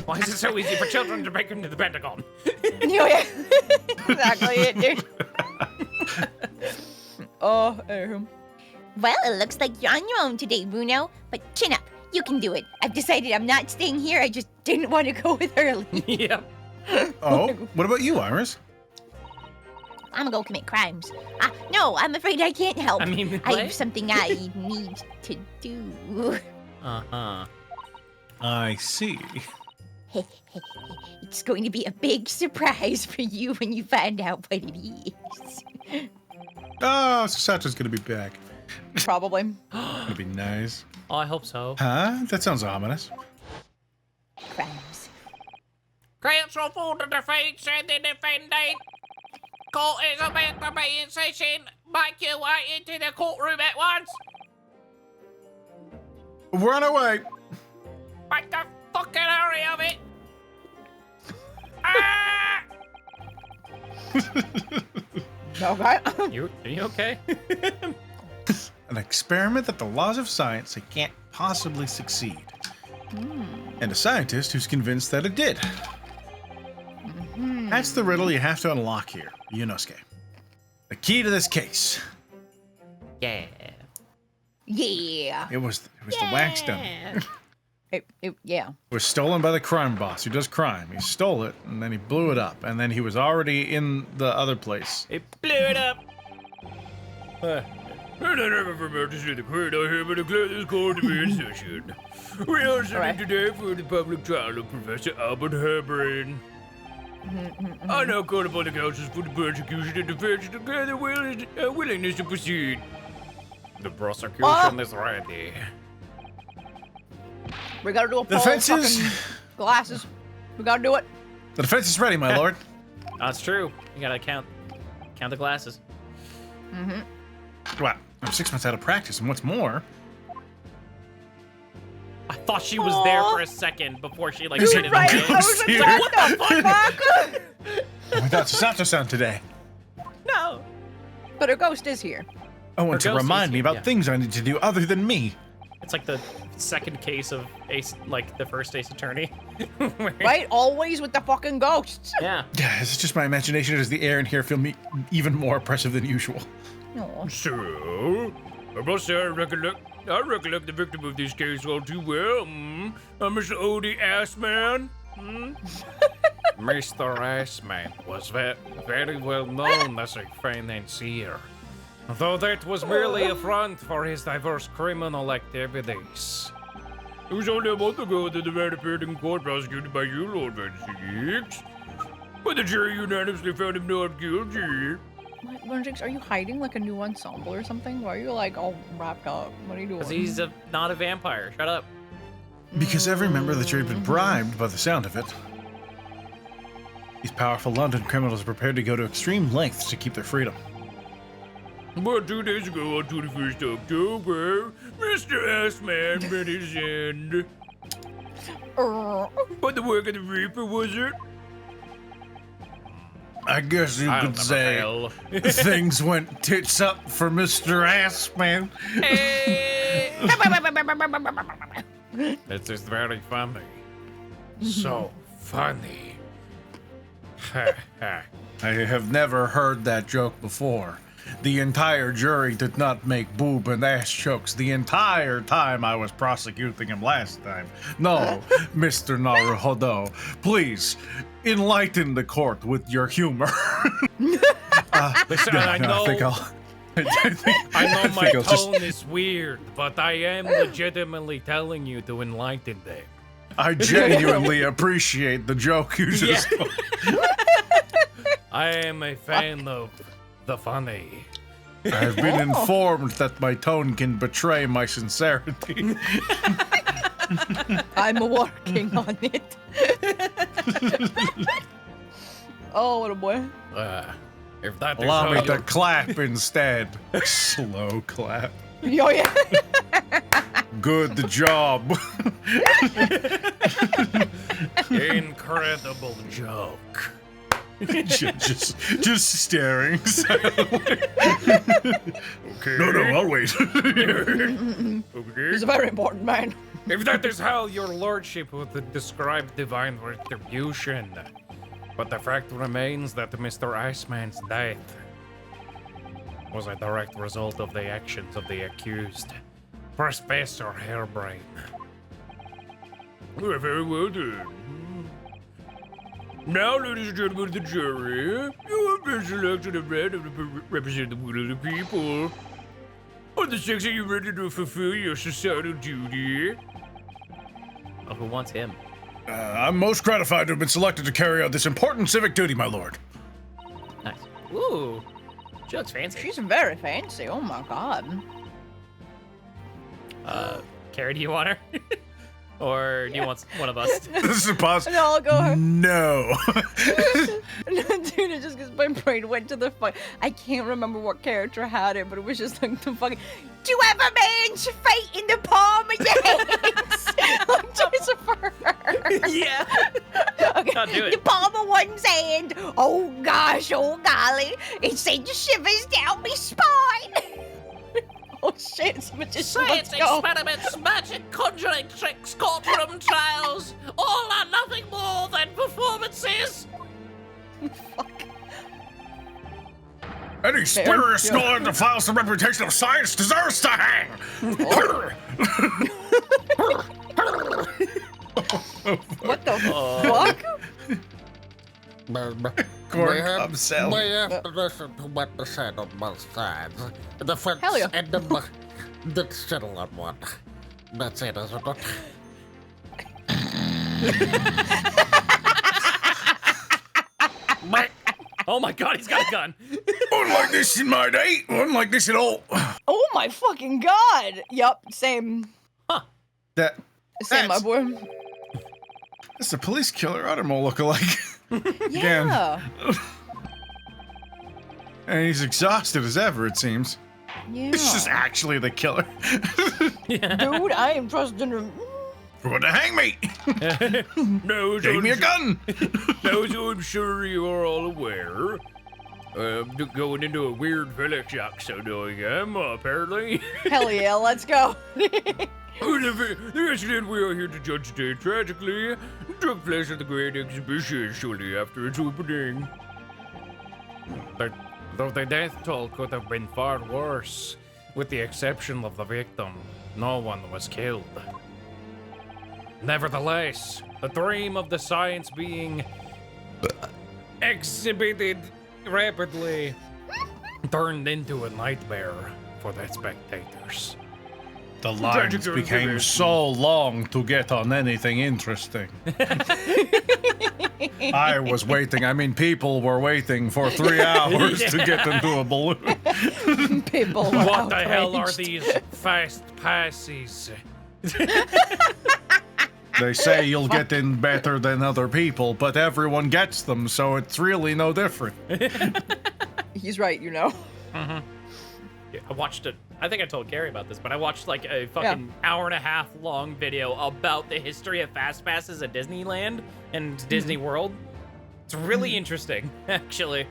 Speaker 1: Why is it so easy for children to break into the Pentagon?
Speaker 2: Yeah. Exactly it, dude. Oh, anywho.
Speaker 4: Well, it looks like you're on your own today, Bruno. But chin up. You can do it. I've decided I'm not staying here. I just didn't want to go with Early.
Speaker 1: Yep.
Speaker 3: Oh, what about you, Iris?
Speaker 4: I'm gonna go commit crimes. No, I'm afraid I can't help.
Speaker 1: I mean,
Speaker 4: I
Speaker 1: what?
Speaker 4: have something I need to do.
Speaker 1: Uh-huh.
Speaker 3: I see.
Speaker 4: It's going to be a big surprise for you when you find out what it is.
Speaker 3: Oh, so Saturday's gonna be back.
Speaker 2: Probably.
Speaker 3: Gonna be nice.
Speaker 1: Oh, I hope so.
Speaker 3: Huh? That sounds ominous.
Speaker 4: Crimes.
Speaker 1: Counsel for the defense and the defendant. Court is about to be in session. Make your way into the courtroom at once.
Speaker 3: We're on our way.
Speaker 1: Make the fucking hurry of it. Ah!
Speaker 2: Okay.
Speaker 1: Are you okay?
Speaker 3: An experiment that the laws of science say can't possibly succeed. And a scientist who's convinced that it did. That's the riddle you have to unlock here, Yunosuke. The key to this case.
Speaker 1: Yeah.
Speaker 2: Yeah.
Speaker 3: It was the wax dummy.
Speaker 2: Yeah.
Speaker 3: It was stolen by the crime boss who does crime. He stole it, and then he blew it up, and then he was already in the other place.
Speaker 1: It blew it up. And I never forgot to say the court. I hereby declare this court to be in session. We are sitting
Speaker 2: Alright.
Speaker 1: today for the public trial of Professor Albert Herberin. I now call upon the counsels for the prosecution and defense to declare their willingness to proceed. The prosecution is ready.
Speaker 2: We gotta do a
Speaker 3: The
Speaker 2: poll.
Speaker 3: defense is-
Speaker 2: Fucking glasses. We gotta do it.
Speaker 3: The defense is ready, my lord.
Speaker 1: That's true. You gotta count the glasses.
Speaker 3: Wow, I'm 6 months out of practice, and what's more,
Speaker 1: I thought she was there for a second before she like
Speaker 3: Dude,
Speaker 1: did it.
Speaker 2: Right. I
Speaker 3: Okay.
Speaker 2: was
Speaker 3: Here.
Speaker 2: like, what the fuck?
Speaker 3: we got Sasato sound today.
Speaker 1: No.
Speaker 2: But her ghost is here.
Speaker 3: I want
Speaker 1: Her
Speaker 3: to
Speaker 1: ghost
Speaker 3: remind
Speaker 1: is
Speaker 3: me
Speaker 1: here,
Speaker 3: about
Speaker 1: yeah.
Speaker 3: things I need to do other than me.
Speaker 1: It's like the second case of Ace, like the first Ace Attorney. Where-
Speaker 2: Right? Always with the fucking ghosts.
Speaker 1: Yeah.
Speaker 3: Yeah, it's just my imagination. Does the air in here feel even more oppressive than usual?
Speaker 2: Aw.
Speaker 1: So, I must say I recollect the victim of this case all too well. Mr. Odie Assman. Mr. Assman was very well known as a financier, though that was merely a front for his diverse criminal activities. It was only a month ago that the man appeared in court prosecuted by you, Lord Vestige, but the jury unanimously found him not guilty.
Speaker 2: Lunchix, are you hiding like a new ensemble or something? Why are you like all wrapped up? What are you doing?
Speaker 1: Because he's not a vampire. Shut up.
Speaker 3: Because every member of the jury had been bribed by the sound of it. These powerful London criminals are prepared to go to extreme lengths to keep their freedom.
Speaker 1: But 2 days ago, on 21st October, Mr. Assman met his end. But the work of the Reaper, was it?
Speaker 3: I guess you could say things went tits up for Mr. Assman.
Speaker 1: This is very funny. So funny.
Speaker 3: I have never heard that joke before. The entire jury did not make boob and ass jokes the entire time I was prosecuting him last time. No, Mr. Naruhodo, please enlighten the court with your humor.
Speaker 1: Listen, I know, I know my
Speaker 3: think I'll just-
Speaker 1: tone is weird, but I am legitimately telling you to enlighten them.
Speaker 3: I genuinely appreciate the joke you just told.
Speaker 1: I am a fan of the funny.
Speaker 3: I've been informed that my tone can betray my sincerity.
Speaker 2: I'm working on it. Oh, what a boy.
Speaker 1: If that is
Speaker 3: Allow
Speaker 1: how
Speaker 3: me
Speaker 1: you-
Speaker 3: to clap instead. Slow clap.
Speaker 2: Yo, yeah.
Speaker 3: Good job.
Speaker 1: Incredible joke.
Speaker 3: just staring. Okay. No, I'll wait.
Speaker 2: He's a very important man.
Speaker 1: If that is how your lordship would describe divine retribution. But the fact remains that Mr. Iceman's death was a direct result of the actions of the accused, Professor Hairbrain. Very well done. Now, ladies and gentlemen of the jury, you have been selected and ready to represent the will of the people. On the sex, are you ready to fulfill your societal duty? Oh, who wants him?
Speaker 3: I'm most gratified to have been selected to carry out this important civic duty, my lord.
Speaker 1: Nice. Ooh, she looks fancy.
Speaker 2: She's very fancy. Oh my god.
Speaker 1: Carrie, do you want her? Or do you want one of us?
Speaker 3: This is a pause.
Speaker 2: No, I'll go her.
Speaker 3: No.
Speaker 2: Dude, it just because my brain went to the fuck. I can't remember what character had it, but it was just like the fucking.
Speaker 4: Do you have a man's fate in the palm of your hands?
Speaker 2: Like Josepher.
Speaker 1: Yeah.
Speaker 2: Okay.
Speaker 1: I'll do
Speaker 4: The
Speaker 1: it.
Speaker 4: palm of one's hand. Oh gosh, oh golly. It sends shivers down my spine.
Speaker 2: Oh shit, it's a magician.
Speaker 1: Science
Speaker 2: Let's go.
Speaker 1: experiments, magic, conjuring tricks, courtroom trials, all are nothing more than performances.
Speaker 2: Fuck.
Speaker 3: Any spurious scholar that defiles the reputation of science deserves to hang.
Speaker 2: What the fuck?
Speaker 3: Corn cob salad.
Speaker 6: May have to listen to what they said on both sides. The defense
Speaker 2: Hell yeah.
Speaker 6: and the settle on one. That's it, isn't it?
Speaker 1: Oh my god, he's got a gun.
Speaker 3: Unlike this in my day, unlike this at all.
Speaker 2: Oh my fucking god. Yup, same.
Speaker 3: That
Speaker 2: Same, my boy.
Speaker 3: that's a police killer Ottermole lookalike. Again.
Speaker 2: Yeah.
Speaker 3: And he's exhausted as ever, it seems.
Speaker 2: Yeah.
Speaker 3: It's just actually the killer.
Speaker 2: Dude, I am trusting him.
Speaker 3: For to hang me.
Speaker 1: No,
Speaker 3: Give me a gun.
Speaker 1: Now, so I'm sure you are all aware, going into a weird village accent I am, apparently.
Speaker 2: Hell yeah, let's go.
Speaker 1: The incident we are here to judge today tragically took place at the Great Exhibition shortly after its opening. Though the death toll could have been far worse, with the exception of the victim, no one was killed. Nevertheless, the dream of the science being exhibited rapidly turned into a nightmare for the spectators.
Speaker 3: The lines became so long to get on anything interesting. I was waiting. I mean, people were waiting for 3 hours to get into a balloon.
Speaker 2: People.
Speaker 1: What the hell are these fast passes?
Speaker 3: They say you'll get in better than other people, but everyone gets them, so it's really no different.
Speaker 2: He's right, you know.
Speaker 1: Yeah, I watched it. I think I told Carrie about this, but I watched like a fucking hour-and-a-half long video about the history of fast passes at Disneyland and Disney World. It's really interesting, actually.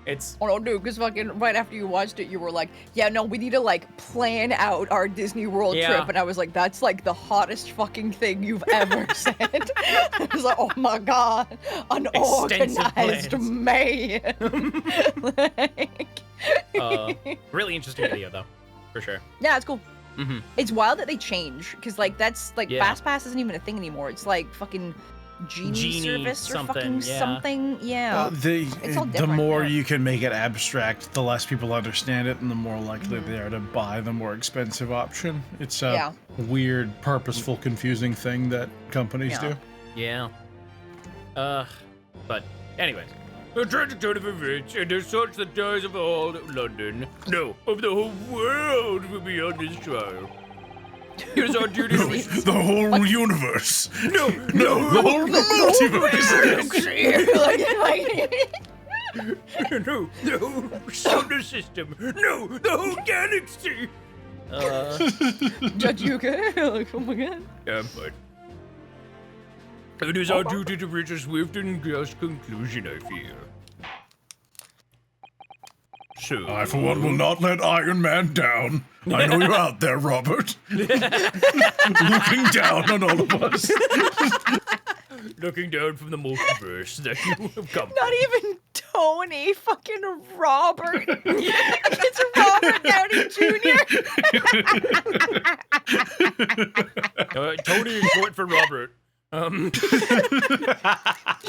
Speaker 1: It's
Speaker 2: Oh no, dude, because fucking right after you watched it, you were like, yeah, no, we need to like plan out our Disney World
Speaker 1: Yeah.
Speaker 2: trip. And I was like, that's like the hottest fucking thing you've ever said. I was like, oh my god, an
Speaker 1: Extensive
Speaker 2: organized
Speaker 1: plans.
Speaker 2: man.
Speaker 1: really interesting video, though, for sure.
Speaker 2: Yeah, it's cool.
Speaker 1: Mm-hmm.
Speaker 2: It's wild that they change, because like that's like
Speaker 1: Yeah.
Speaker 2: Fast Pass isn't even a thing anymore. It's like fucking Genie service or
Speaker 1: something,
Speaker 2: fucking
Speaker 1: yeah.
Speaker 2: something. Yeah. It's all
Speaker 3: The
Speaker 2: different,
Speaker 3: more
Speaker 2: yeah.
Speaker 3: you can make it abstract, the less people understand it, and the more likely
Speaker 2: Mm-hmm.
Speaker 3: they are to buy the more expensive option. It's a
Speaker 2: Yeah.
Speaker 3: weird, purposeful, confusing thing that companies
Speaker 2: Yeah.
Speaker 3: do.
Speaker 1: Yeah. But anyways. A tragic turn of events, and as such, the ties of all of London, no, of the whole world will be on this trial. It is our duty to
Speaker 3: The whole universe.
Speaker 1: No,
Speaker 3: The whole multiverse.
Speaker 1: no, the whole solar system, no, the whole galaxy.
Speaker 2: Judge, you okay? Like, oh my god.
Speaker 1: Yeah, but it is our duty to reach a swift and just conclusion, I fear. So,
Speaker 3: I, for one, will not let Iron Man down. I know you're out there, Robert. Looking down on all of us.
Speaker 1: looking down from the multiverse that you have come.
Speaker 2: Not even Tony, fucking Robert. It's Robert Downey Jr.
Speaker 1: Tony is short for Robert.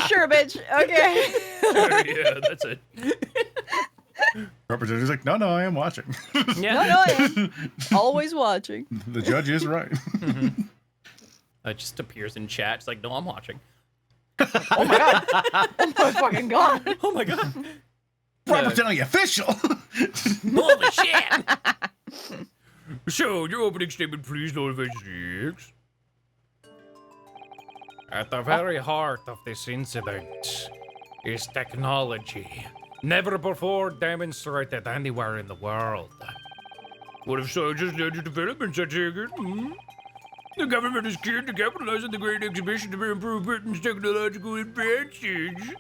Speaker 2: Sure, bitch. Okay.
Speaker 1: Yeah, that's it.
Speaker 3: Robert Downey's like, no, I am watching.
Speaker 1: Yeah.
Speaker 2: No, I am always watching.
Speaker 3: The judge is right.
Speaker 1: It just appears in chat. It's like, no, I'm watching.
Speaker 2: Oh my god. Oh my fucking god.
Speaker 1: Oh my god.
Speaker 3: Robert Downey official.
Speaker 1: Holy shit. So, your opening statement, please, Lord Vestige. At the very heart of this incident is technology never before demonstrated anywhere in the world. What if scientists led to developments, I take it? The government is keen to capitalize on the Great Exhibition to improve Britain's technological advantage.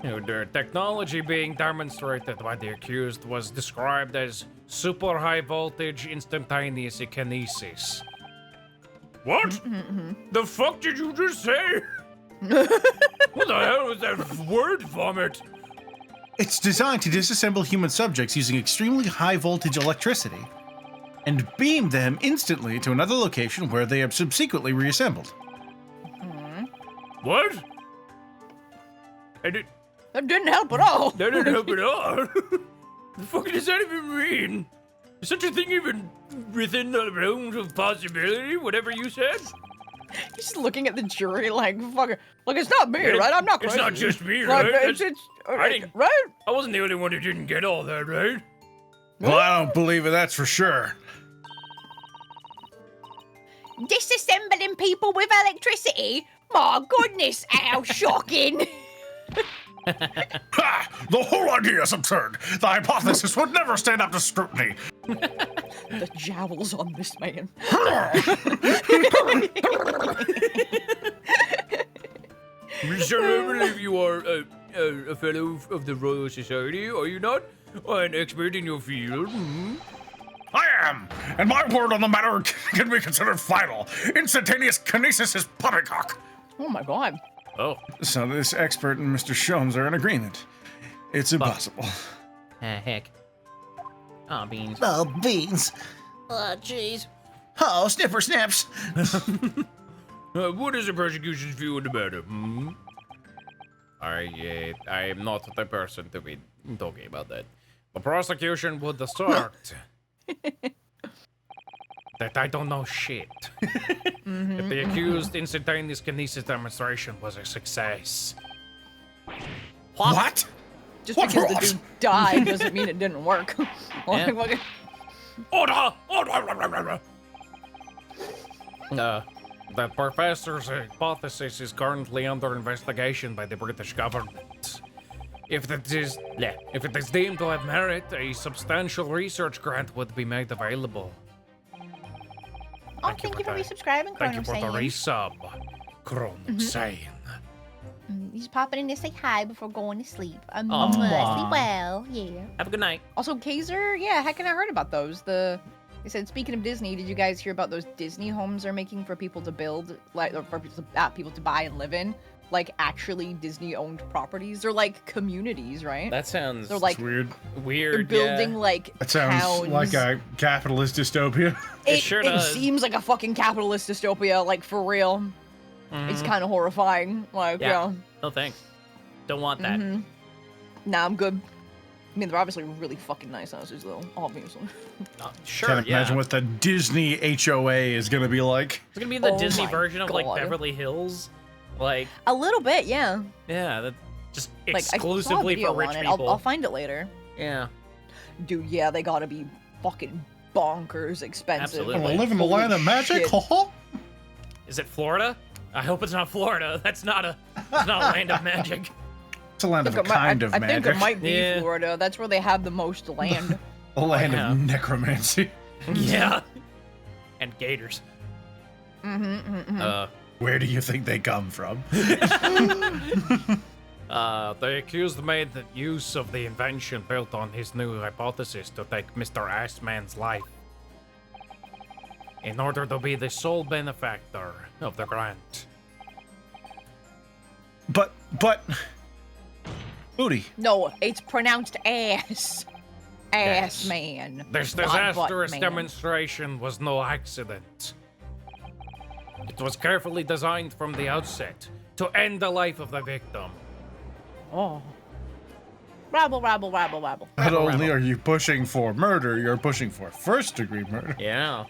Speaker 1: The technology being demonstrated by the accused was described as super high voltage instantaneous kinesis. What? The fuck did you just say? What the hell was that word vomit?
Speaker 3: It's designed to disassemble human subjects using extremely high voltage electricity and beam them instantly to another location where they are subsequently reassembled.
Speaker 1: What?
Speaker 2: That didn't help at all.
Speaker 1: That didn't help at all. The fuck does that even mean? Is such a thing even within the realms of possibility, whatever you said?
Speaker 2: He's just looking at the jury like, fuck, like, it's not me, right? I'm not
Speaker 1: It's
Speaker 2: crazy.
Speaker 1: not just me,
Speaker 2: Like,
Speaker 1: right?
Speaker 2: it's
Speaker 1: I didn't-
Speaker 2: right?
Speaker 1: I wasn't the only one who didn't get all that, right?
Speaker 3: Well, I don't believe it, that's for sure.
Speaker 4: Disassembling people with electricity? My goodness, how shocking!
Speaker 3: Ha! The whole idea is absurd. The hypothesis would never stand up to scrutiny.
Speaker 2: The jowls on this man.
Speaker 1: Sir, I believe you are a fellow of the Royal Society, are you not? An expert in your field?
Speaker 3: I am, and my word on the matter can be considered final. Instantaneous kinesis is poppycock.
Speaker 2: Oh my god.
Speaker 1: Oh.
Speaker 3: So this expert and Mr. Shomes are in agreement. It's impossible.
Speaker 1: Heck. Oh, beans.
Speaker 6: Oh, beans.
Speaker 1: Jeez.
Speaker 6: Oh, snipper snaps.
Speaker 1: What is the prosecution's view on the matter? I am not the person to be talking about that. The prosecution would assert that I don't know shit. That the accused instantaneous kinesis demonstration was a success.
Speaker 3: What?
Speaker 2: Just
Speaker 3: What?
Speaker 2: because the dude died doesn't mean it didn't work. Like,
Speaker 1: Yeah.
Speaker 2: fucking-
Speaker 1: Order! That professor's hypothesis is currently under investigation by the British government. If it is deemed to have merit, a substantial research grant would be made available.
Speaker 4: Oh, thank you for
Speaker 1: that.
Speaker 4: resubscribing,
Speaker 1: Thank you for the
Speaker 4: Chrono
Speaker 1: resub, Chronosain.
Speaker 4: He's popping in to say hi before going to sleep.
Speaker 1: Aw.
Speaker 4: Sleep well, yeah.
Speaker 1: Have a good night.
Speaker 2: Also, Kaiser, yeah, heck, and I heard about those. They said, speaking of Disney, did you guys hear about those Disney homes they're making for people to build, like, or for people to buy and live in? Like, actually Disney-owned properties. They're like communities, right?
Speaker 1: That sounds
Speaker 2: They're like
Speaker 3: It's weird.
Speaker 2: they're
Speaker 1: weird.
Speaker 2: building like
Speaker 3: That sounds
Speaker 2: towns.
Speaker 3: like a capitalist dystopia.
Speaker 1: It sure does.
Speaker 2: seems like a fucking capitalist dystopia, like for real. It's kind of horrifying. Like,
Speaker 1: Yeah.
Speaker 2: yeah.
Speaker 1: No thanks. Don't want that.
Speaker 2: Nah, I'm good. I mean, they're obviously really fucking nice houses, though. Obviously.
Speaker 1: Sure,
Speaker 3: Can't
Speaker 1: yeah.
Speaker 3: imagine what the Disney HOA is gonna be like.
Speaker 1: It's gonna be the
Speaker 2: Oh
Speaker 1: Disney
Speaker 2: my
Speaker 1: version of like
Speaker 2: God.
Speaker 1: Beverly Hills. Like,
Speaker 2: A little bit, yeah.
Speaker 1: yeah, that just
Speaker 2: Like,
Speaker 1: exclusively
Speaker 2: I saw a video
Speaker 1: for rich
Speaker 2: on it.
Speaker 1: people.
Speaker 2: I'll find it later.
Speaker 1: Yeah.
Speaker 2: Dude, yeah, they gotta be fucking bonkers expensive.
Speaker 1: Absolutely.
Speaker 2: Like,
Speaker 3: Live in the
Speaker 2: holy
Speaker 3: land of magic?
Speaker 2: shit.
Speaker 3: Ho ho.
Speaker 1: Is it Florida? I hope it's not Florida. That's not a land of magic.
Speaker 3: It's a land of a
Speaker 2: Look,
Speaker 3: kind of
Speaker 2: I
Speaker 3: magic.
Speaker 2: think it might be
Speaker 1: Yeah.
Speaker 2: Florida. That's where they have the most land.
Speaker 3: A land
Speaker 1: Yeah.
Speaker 3: of necromancy.
Speaker 1: Yeah. And gators.
Speaker 3: Where do you think they come from?
Speaker 1: They accused me that use of the invention built on his new hypothesis to take Mr. Assman's life in order to be the sole benefactor of the grant.
Speaker 3: But, Booty.
Speaker 2: No, it's pronounced ass. Ass
Speaker 1: Yes.
Speaker 2: man.
Speaker 1: This
Speaker 2: not butt
Speaker 1: disastrous
Speaker 2: man.
Speaker 1: demonstration was no accident. It was carefully designed from the outset to end the life of the victim.
Speaker 2: Oh.
Speaker 4: Rabble, rabble, rabble, rabble.
Speaker 3: Not only are you pushing for murder, you're pushing for first-degree murder.
Speaker 1: Yeah.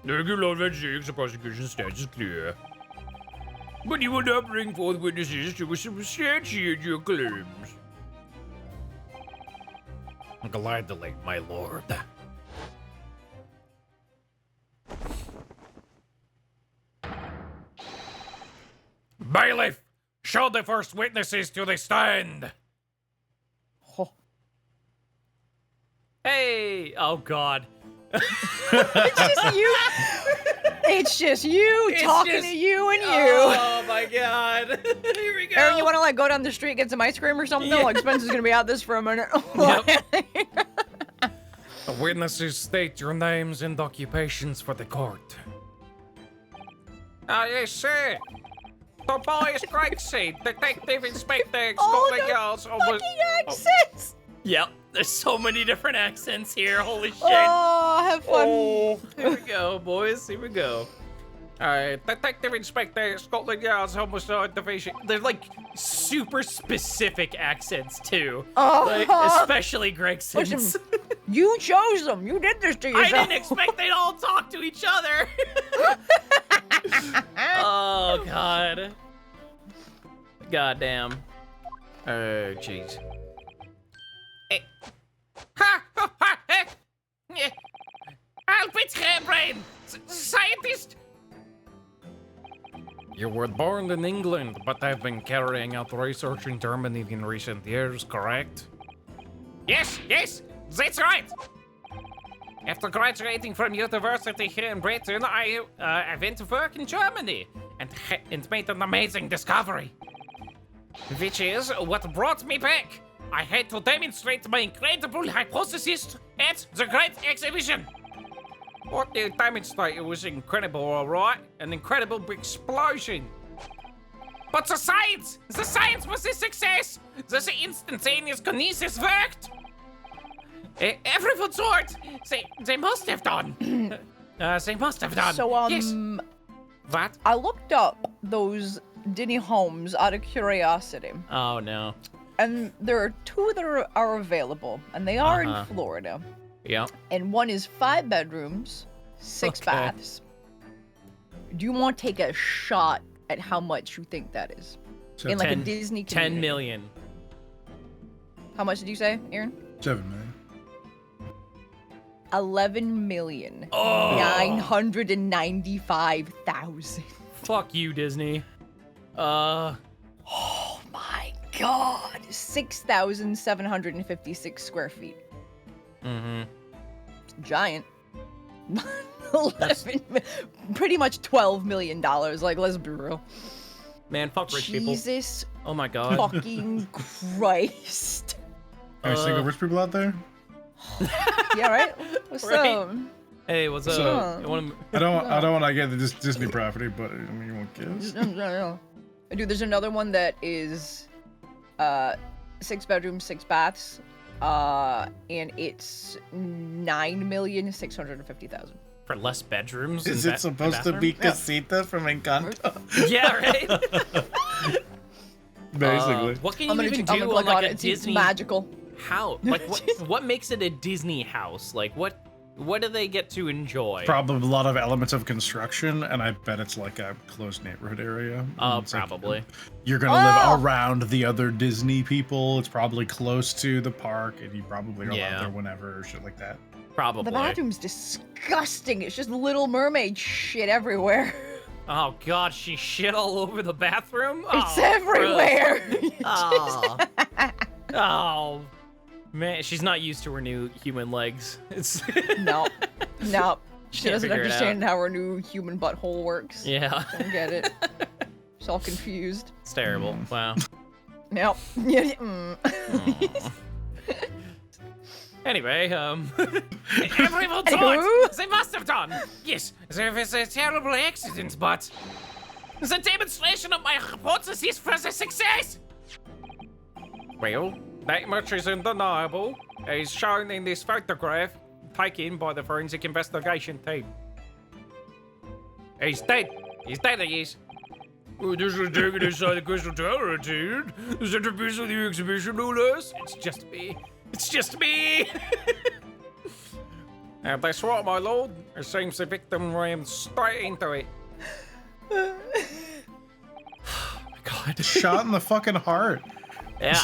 Speaker 1: Lord Vestige, the prosecution stance is clear. But you will not bring forth witnesses to substantiate your claims. Gladly, my lord. Bailiff, show the first witnesses to the stand.
Speaker 2: Oh.
Speaker 1: Hey! Oh God.
Speaker 2: It's just you. It's just you
Speaker 1: It's
Speaker 2: talking
Speaker 1: just-
Speaker 2: to you and you.
Speaker 1: Oh my God. Here we go.
Speaker 2: Aaron, you want to like go down the street get some ice cream or something?
Speaker 1: Yeah.
Speaker 2: Like Spencer's gonna be out this for a minute.
Speaker 1: The witnesses state your names and occupations for the court. Ah, yes, sir. Tobias Gregson, Detective Inspector, Scotland Yard's.
Speaker 2: Fucking accents.
Speaker 1: Yep, there's so many different accents here. Holy shit.
Speaker 2: Oh, have fun.
Speaker 1: Oh, here we go, boys. Here we go. Alright, Detective Inspector, Scotland Yard's Homicide Division. They're like super specific accents, too. Like, especially Gregson's.
Speaker 2: Listen, you chose them. You did this to
Speaker 1: I
Speaker 2: yourself.
Speaker 1: didn't expect they'd all talk to each other. Oh, God. Goddamn. Oh, jeez. Albert Hairbrain, scientist. You were born in England, but have been carrying out research in Germany in recent years, correct? Yes, that's right. After graduating from university here in Britain, I went to work in Germany and made an amazing discovery. Which is what brought me back. I had to demonstrate my incredible hypothesis at the Great Exhibition. What you demonstrated was incredible, alright? An incredible explosion. But the science was a success. The instantaneous kinesis worked. Everyone saw it. They must have done. They must have done.
Speaker 2: So,
Speaker 1: Yes. What?
Speaker 2: I looked up those Denny homes out of curiosity,
Speaker 1: Oh no.
Speaker 2: and there are two that are available, and they are in Florida.
Speaker 1: Yeah.
Speaker 2: And one is 5 bedrooms, 6
Speaker 1: Okay.
Speaker 2: baths. Do you want to take a shot at how much you think that is?
Speaker 3: So
Speaker 2: In like
Speaker 1: 10
Speaker 2: a Disney
Speaker 1: 10
Speaker 2: community.
Speaker 1: million.
Speaker 2: How much did you say, Aaron?
Speaker 3: 7 million.
Speaker 2: 11,995,000.
Speaker 1: Fuck you, Disney.
Speaker 2: Oh my god. 6,756 square feet.
Speaker 1: Mm-hmm.
Speaker 2: Giant. 11, pretty much $12 million. Like, let's be real.
Speaker 1: Man, fuck rich people.
Speaker 2: Jesus
Speaker 1: Oh my god.
Speaker 2: fucking Christ.
Speaker 3: Any single rich people out there?
Speaker 2: Yeah, right? What's
Speaker 1: Right.
Speaker 2: up?
Speaker 1: Hey, what's up?
Speaker 3: So-
Speaker 1: You wanna...
Speaker 3: I don't want to get this Disney property, but I mean, you want kids?
Speaker 2: No. Dude, there's another one that is 6 bedrooms, 6 baths, and it's 9,650,000.
Speaker 1: For less bedrooms?
Speaker 3: Is
Speaker 1: and
Speaker 3: it supposed to be
Speaker 2: Yeah.
Speaker 3: Casita from Encanto?
Speaker 1: Yeah, right?
Speaker 3: Basically.
Speaker 1: What can
Speaker 2: I'm
Speaker 1: you
Speaker 2: gonna
Speaker 1: even
Speaker 2: click
Speaker 1: do on
Speaker 2: on
Speaker 1: like a
Speaker 2: it. It's
Speaker 1: Disney
Speaker 2: magical.
Speaker 1: house? Like what makes it a Disney house? Like what do they get to enjoy?
Speaker 3: Probably a lot of elements of construction, and I bet it's like a closed neighborhood area.
Speaker 1: Oh,
Speaker 3: It's like,
Speaker 1: probably.
Speaker 3: you're gonna live around the other Disney people. It's probably close to the park, and you probably are
Speaker 1: Yeah.
Speaker 3: allowed there whenever or shit like that.
Speaker 1: Probably.
Speaker 2: The bathroom's disgusting. It's just Little Mermaid shit everywhere.
Speaker 1: Oh god, she shit all over the bathroom?
Speaker 2: It's
Speaker 1: Oh,
Speaker 2: everywhere.
Speaker 1: gross. Oh. Oh. Man, she's not used to her new human legs. It's
Speaker 2: No. No. She
Speaker 1: Can't
Speaker 2: doesn't
Speaker 1: figure it
Speaker 2: understand how her new human butthole works.
Speaker 1: yeah,
Speaker 2: Don't get it. She's all confused.
Speaker 1: it's terrible. Wow.
Speaker 2: Nope. Yeah. Mm.
Speaker 1: Anyway, everyone saw
Speaker 2: Anywho.
Speaker 1: it. They must have done. Yes, there was a terrible accident, but the demonstration of my hypothesis was a success. Well, that much is undeniable, as shown in this photograph taken by the forensic investigation team. He's dead. He's dead, he is. This was taken inside the Crystal Tower, dude. The centerpiece of the exhibition, no less. It's just me. It's just me! That's right, my lord. It seems the victim rammed straight into it. Oh my god.
Speaker 3: Shot in the fucking heart.
Speaker 1: Yeah.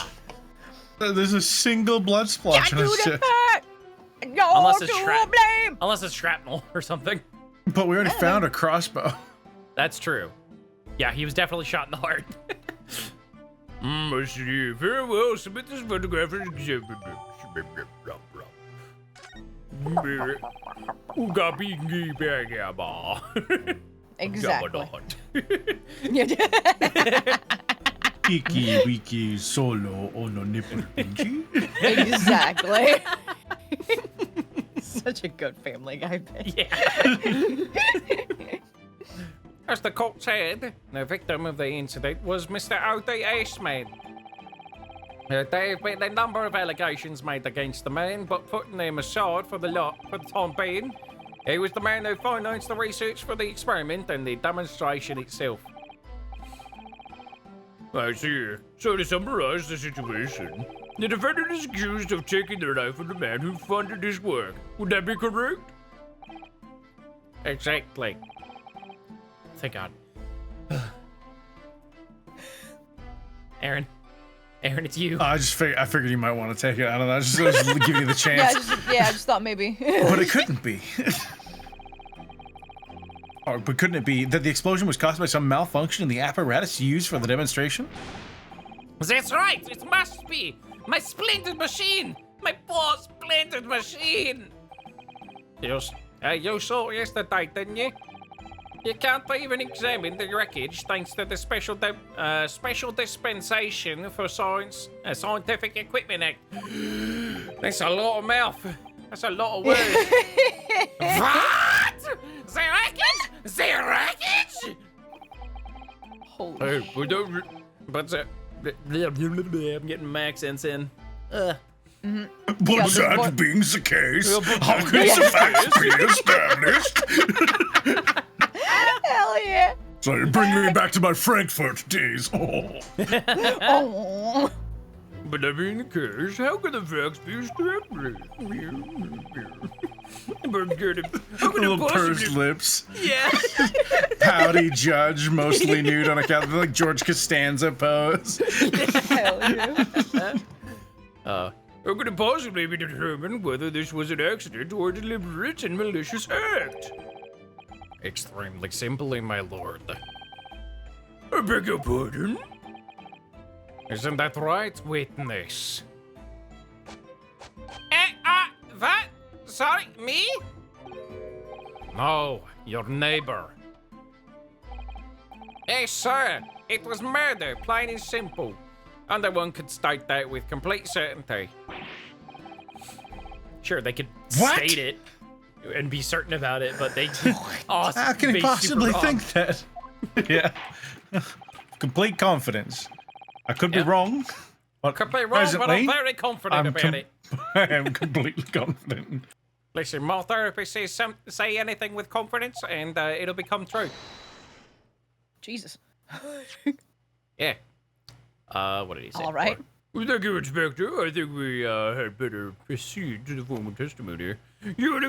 Speaker 3: There's a single blood splotch on his chest.
Speaker 2: No,
Speaker 1: Unless it's
Speaker 2: blame.
Speaker 1: Unless it's shrapnel or something.
Speaker 3: But we already found a crossbow.
Speaker 1: That's true. Yeah, he was definitely shot in the heart. I see. Very well. Submit this photograph as exhibit.
Speaker 2: Exactly.
Speaker 3: Iki wiki solo ono nipple pinky.
Speaker 2: Exactly. Such a good Family Guy bit.
Speaker 1: Yeah. As the court said, the victim of the incident was Mr. O.D. Ashman. There have been a number of allegations made against the man, but putting them aside for the time being, he was the man who financed the research for the experiment and the demonstration itself. I see. So to summarize the situation, the defendant is accused of taking the life of the man who funded his work. Would that be correct? Exactly. Thank God. Aaron, it's you.
Speaker 3: I figured you might want to take it. I don't know. I was just giving you the chance.
Speaker 2: I just thought maybe.
Speaker 3: But it couldn't be. But couldn't it be that the explosion was caused by some malfunction in the apparatus used for the demonstration?
Speaker 1: That's right. It must be. My splendid machine. My poor splendid machine. You saw it yesterday, didn't you? You can't even examine the wreckage thanks to the special dispensation for scientific equipment act. That's a lot of mouth. That's a lot of words. What? The wreckage? The wreckage?
Speaker 2: Holy
Speaker 1: But I'm getting my accents in.
Speaker 3: But
Speaker 2: Yeah,
Speaker 3: that being the case, how can the facts be established?
Speaker 2: Hell yeah.
Speaker 3: So you bring me back to my Frankfurt days. Oh.
Speaker 2: Oh.
Speaker 1: But that being the case, how can the facts be established?
Speaker 3: Little pursed lips.
Speaker 1: Yeah.
Speaker 3: Pouty judge, mostly nude on account of like George Costanza pose.
Speaker 2: Hell yeah.
Speaker 1: How could it possibly be determined whether this was an accident or a deliberate and malicious act? Extremely simply, my lord. I beg your pardon? Isn't that right, witness? What? Sorry, me? No, your neighbor. Hey, sir, it was murder, plain and simple. And one could state that with complete certainty. Sure, they could state it and be certain about it, but they
Speaker 3: How can he possibly think that? Yeah. Complete confidence. I could be wrong, but
Speaker 1: Could be wrong, but I'm
Speaker 3: presently,
Speaker 1: very confident about it.
Speaker 3: I am completely confident.
Speaker 1: Listen, more therapy says say anything with confidence, and it'll become true.
Speaker 2: Jesus.
Speaker 1: Yeah. What did he say?
Speaker 2: All right.
Speaker 1: Well, thank you, Inspector. I think we had better proceed to the formal testimony. You will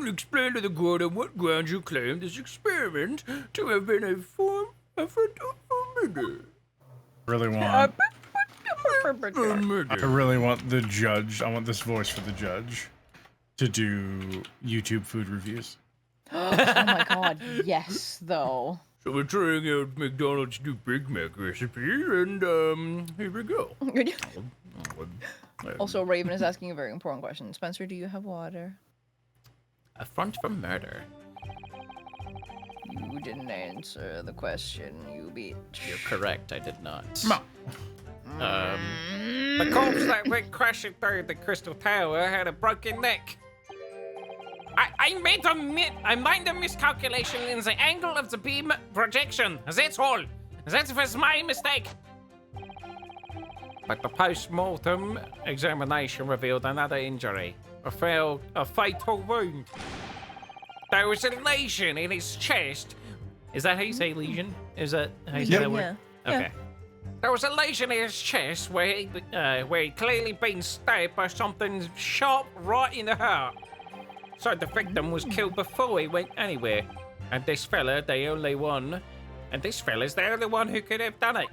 Speaker 1: explain to the court on what grounds you claim this experiment to have been a form of murder.
Speaker 3: Really want. I really want the judge. I want this voice for the judge to do YouTube food reviews.
Speaker 2: Oh my god, yes, though.
Speaker 1: So we're trying out McDonald's new Big Mac recipe, and here we go.
Speaker 2: Also, Raven is asking a very important question. Spencer, do you have water?
Speaker 1: A front for murder.
Speaker 2: You didn't answer the question, you bitch.
Speaker 1: You're correct, I did not.
Speaker 3: No.
Speaker 1: The corpse that went crashing through the crystal tower had a broken neck. I made a miscalculation in the angle of the beam projection. That's all. That was my mistake. But the post-mortem examination revealed another injury. A fatal wound. There was a lesion in his chest. Is that how you say lesion? Is that how you say that word?
Speaker 2: Yeah.
Speaker 1: Okay. There was a lesion in his chest where he clearly been stabbed by something sharp right in the heart. So the victim was killed before he went anywhere. And this fella, the only one. And this fella's the only one who could have done it.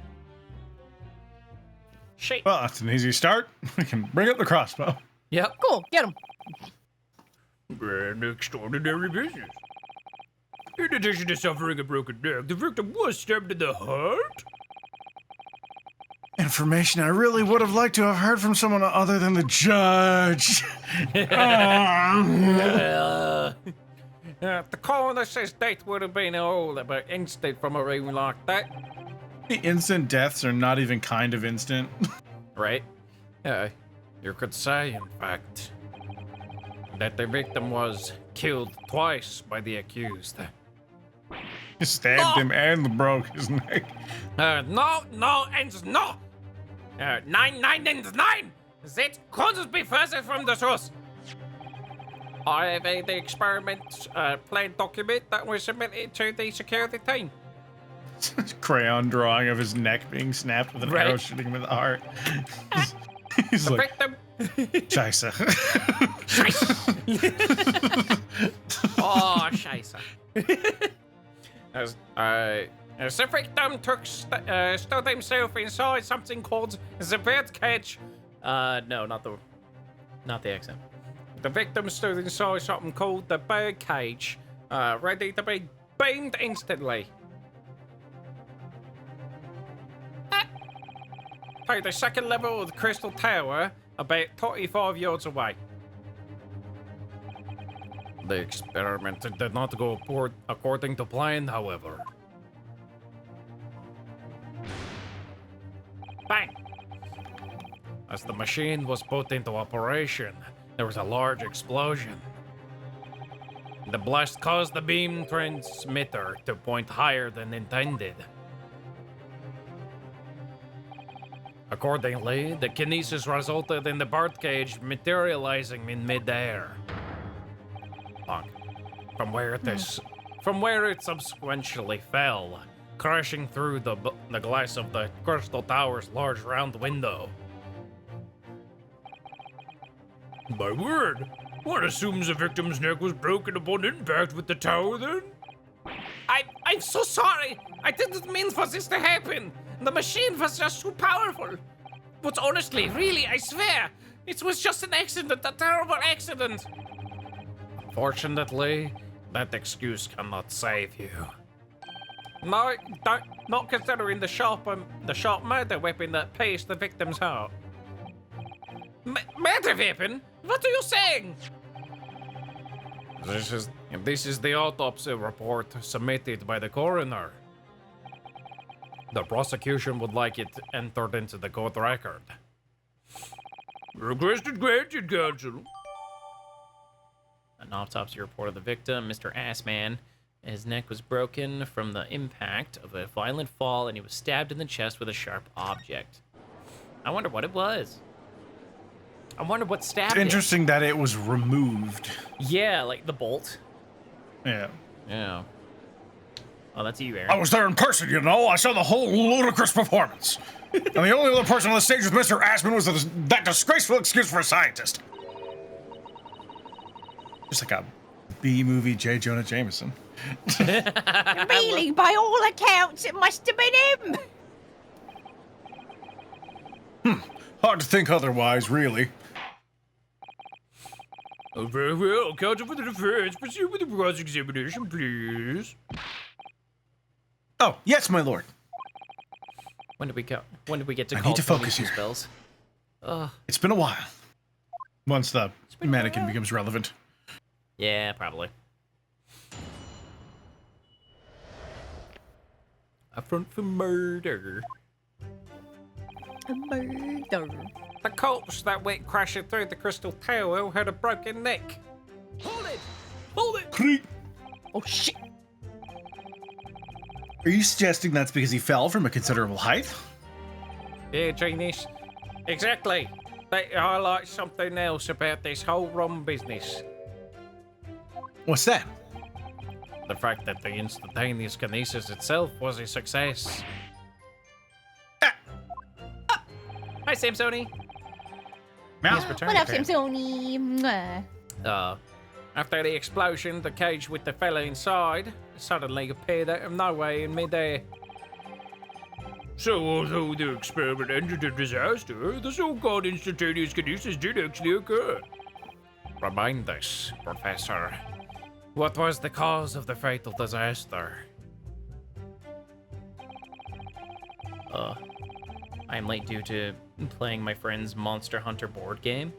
Speaker 1: Shit.
Speaker 3: Well, that's an easy start. We can bring up the crossbow.
Speaker 1: Yep.
Speaker 2: Cool, get him.
Speaker 1: An extraordinary business. In addition to suffering a broken neck, the victim was stabbed in the heart.
Speaker 3: Information I really would have liked to have heard from someone other than the judge.
Speaker 1: The coroner says death would have been all but instant from a room like that.
Speaker 3: The instant deaths are not even kind of instant.
Speaker 1: Right? You could say, in fact, that the victim was killed twice by the accused.
Speaker 3: You stabbed him and broke his neck.
Speaker 1: No, and no! 9 and 9! That couldn't be further from the truth. I have the experiment plan document that was submitted to the security team.
Speaker 3: Crayon drawing of his neck being snapped with an arrow shooting him in the heart. He's
Speaker 1: The
Speaker 3: like,
Speaker 1: victim...
Speaker 3: Scheisse.
Speaker 1: Oh, scheisse. As the victim stowed himself inside something called the bird cage. No, not the accent. The victim stood inside something called the bird cage, ready to be beamed instantly. To the second level of the crystal tower, about 25 yards away. The experiment did not go according to plan, however. Bang! As the machine was put into operation, there was a large explosion. The blast caused the beam transmitter to point higher than intended. Accordingly, the kinesis resulted in the birdcage materializing in midair. From where it subsequently fell, crashing through the glass of the crystal tower's large round window. My word! One assumes the victim's neck was broken upon impact with the tower, then? I'm so sorry! I didn't mean for this to happen! The machine was just too powerful! But honestly, really, I swear, it was just an accident, a terrible accident! Unfortunately, that excuse cannot save you. No, not considering the sharp murder weapon that pierced the victim's heart. Murder weapon? What are you saying? This is the autopsy report submitted by the coroner. The prosecution would like it entered into the court record. Requested granted, counsel. An autopsy report of the victim, Mr. Assman. His neck was broken from the impact of a violent fall, and he was stabbed in the chest with a sharp object. I wonder what it was. I wonder what stabbed
Speaker 3: It's interesting that it was removed.
Speaker 1: Yeah, like the bolt.
Speaker 3: Yeah.
Speaker 1: Yeah. Oh, that's you, Aaron.
Speaker 3: I was there in person, you know. I saw the whole ludicrous performance. And the only other person on the stage with Mr. Assman was that disgraceful excuse for a scientist. Just like a B-movie J. Jonah Jameson.
Speaker 4: Really, by all accounts, it must have been him.
Speaker 3: Hard to think otherwise, really.
Speaker 1: Oh, very well. Counsel for the defense, proceed with the cross-examination, please.
Speaker 3: Oh, yes, my lord.
Speaker 1: When did we get to
Speaker 3: I
Speaker 1: call
Speaker 3: need to focus
Speaker 1: 22
Speaker 3: here.
Speaker 1: spells?
Speaker 3: It's been a while. Once the mannequin becomes relevant.
Speaker 1: Yeah, probably. A front for murder.
Speaker 2: A murder.
Speaker 1: The corpse that went crashing through the crystal tower had a broken neck. Hold it! Hold it!
Speaker 3: Creep.
Speaker 2: Oh shit.
Speaker 3: Are you suggesting that's because he fell from a considerable height?
Speaker 1: Yeah, genius. Exactly. That highlights something else about this whole rum business.
Speaker 3: What's that?
Speaker 1: The fact that the instantaneous kinesis itself was a success. Hi, Samsoni. He's returned,
Speaker 4: What up,
Speaker 1: apparently.
Speaker 4: Samsoni? Mwah.
Speaker 1: After the explosion, the cage with the fella inside suddenly appeared out of nowhere in midair. So although the experiment ended in disaster, the so-called instantaneous kinesis did actually occur. Remind us, Professor. What was the cause of the fatal disaster? I'm late due to playing my friend's Monster Hunter board game.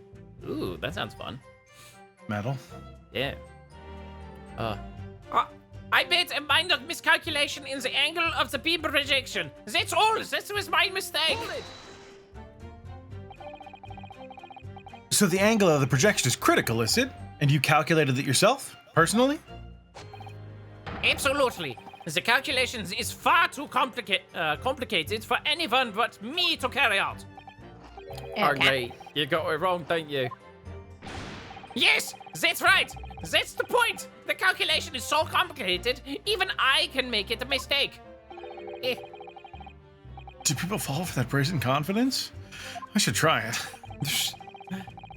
Speaker 1: Ooh, that sounds fun.
Speaker 3: Metal.
Speaker 1: Yeah. I made a minor miscalculation in the angle of the beam projection. That's all. That was my mistake.
Speaker 3: So the angle of the projection is critical, is it? And you calculated it yourself, personally?
Speaker 1: Absolutely. The calculations is far too complicated for anyone but me to carry out.
Speaker 4: Okay.
Speaker 1: You got it wrong, don't you? Yes, that's right. That's the point. The calculation is so complicated, even I can make it a mistake. Eh.
Speaker 3: Do people fall for that brazen confidence? I should try it.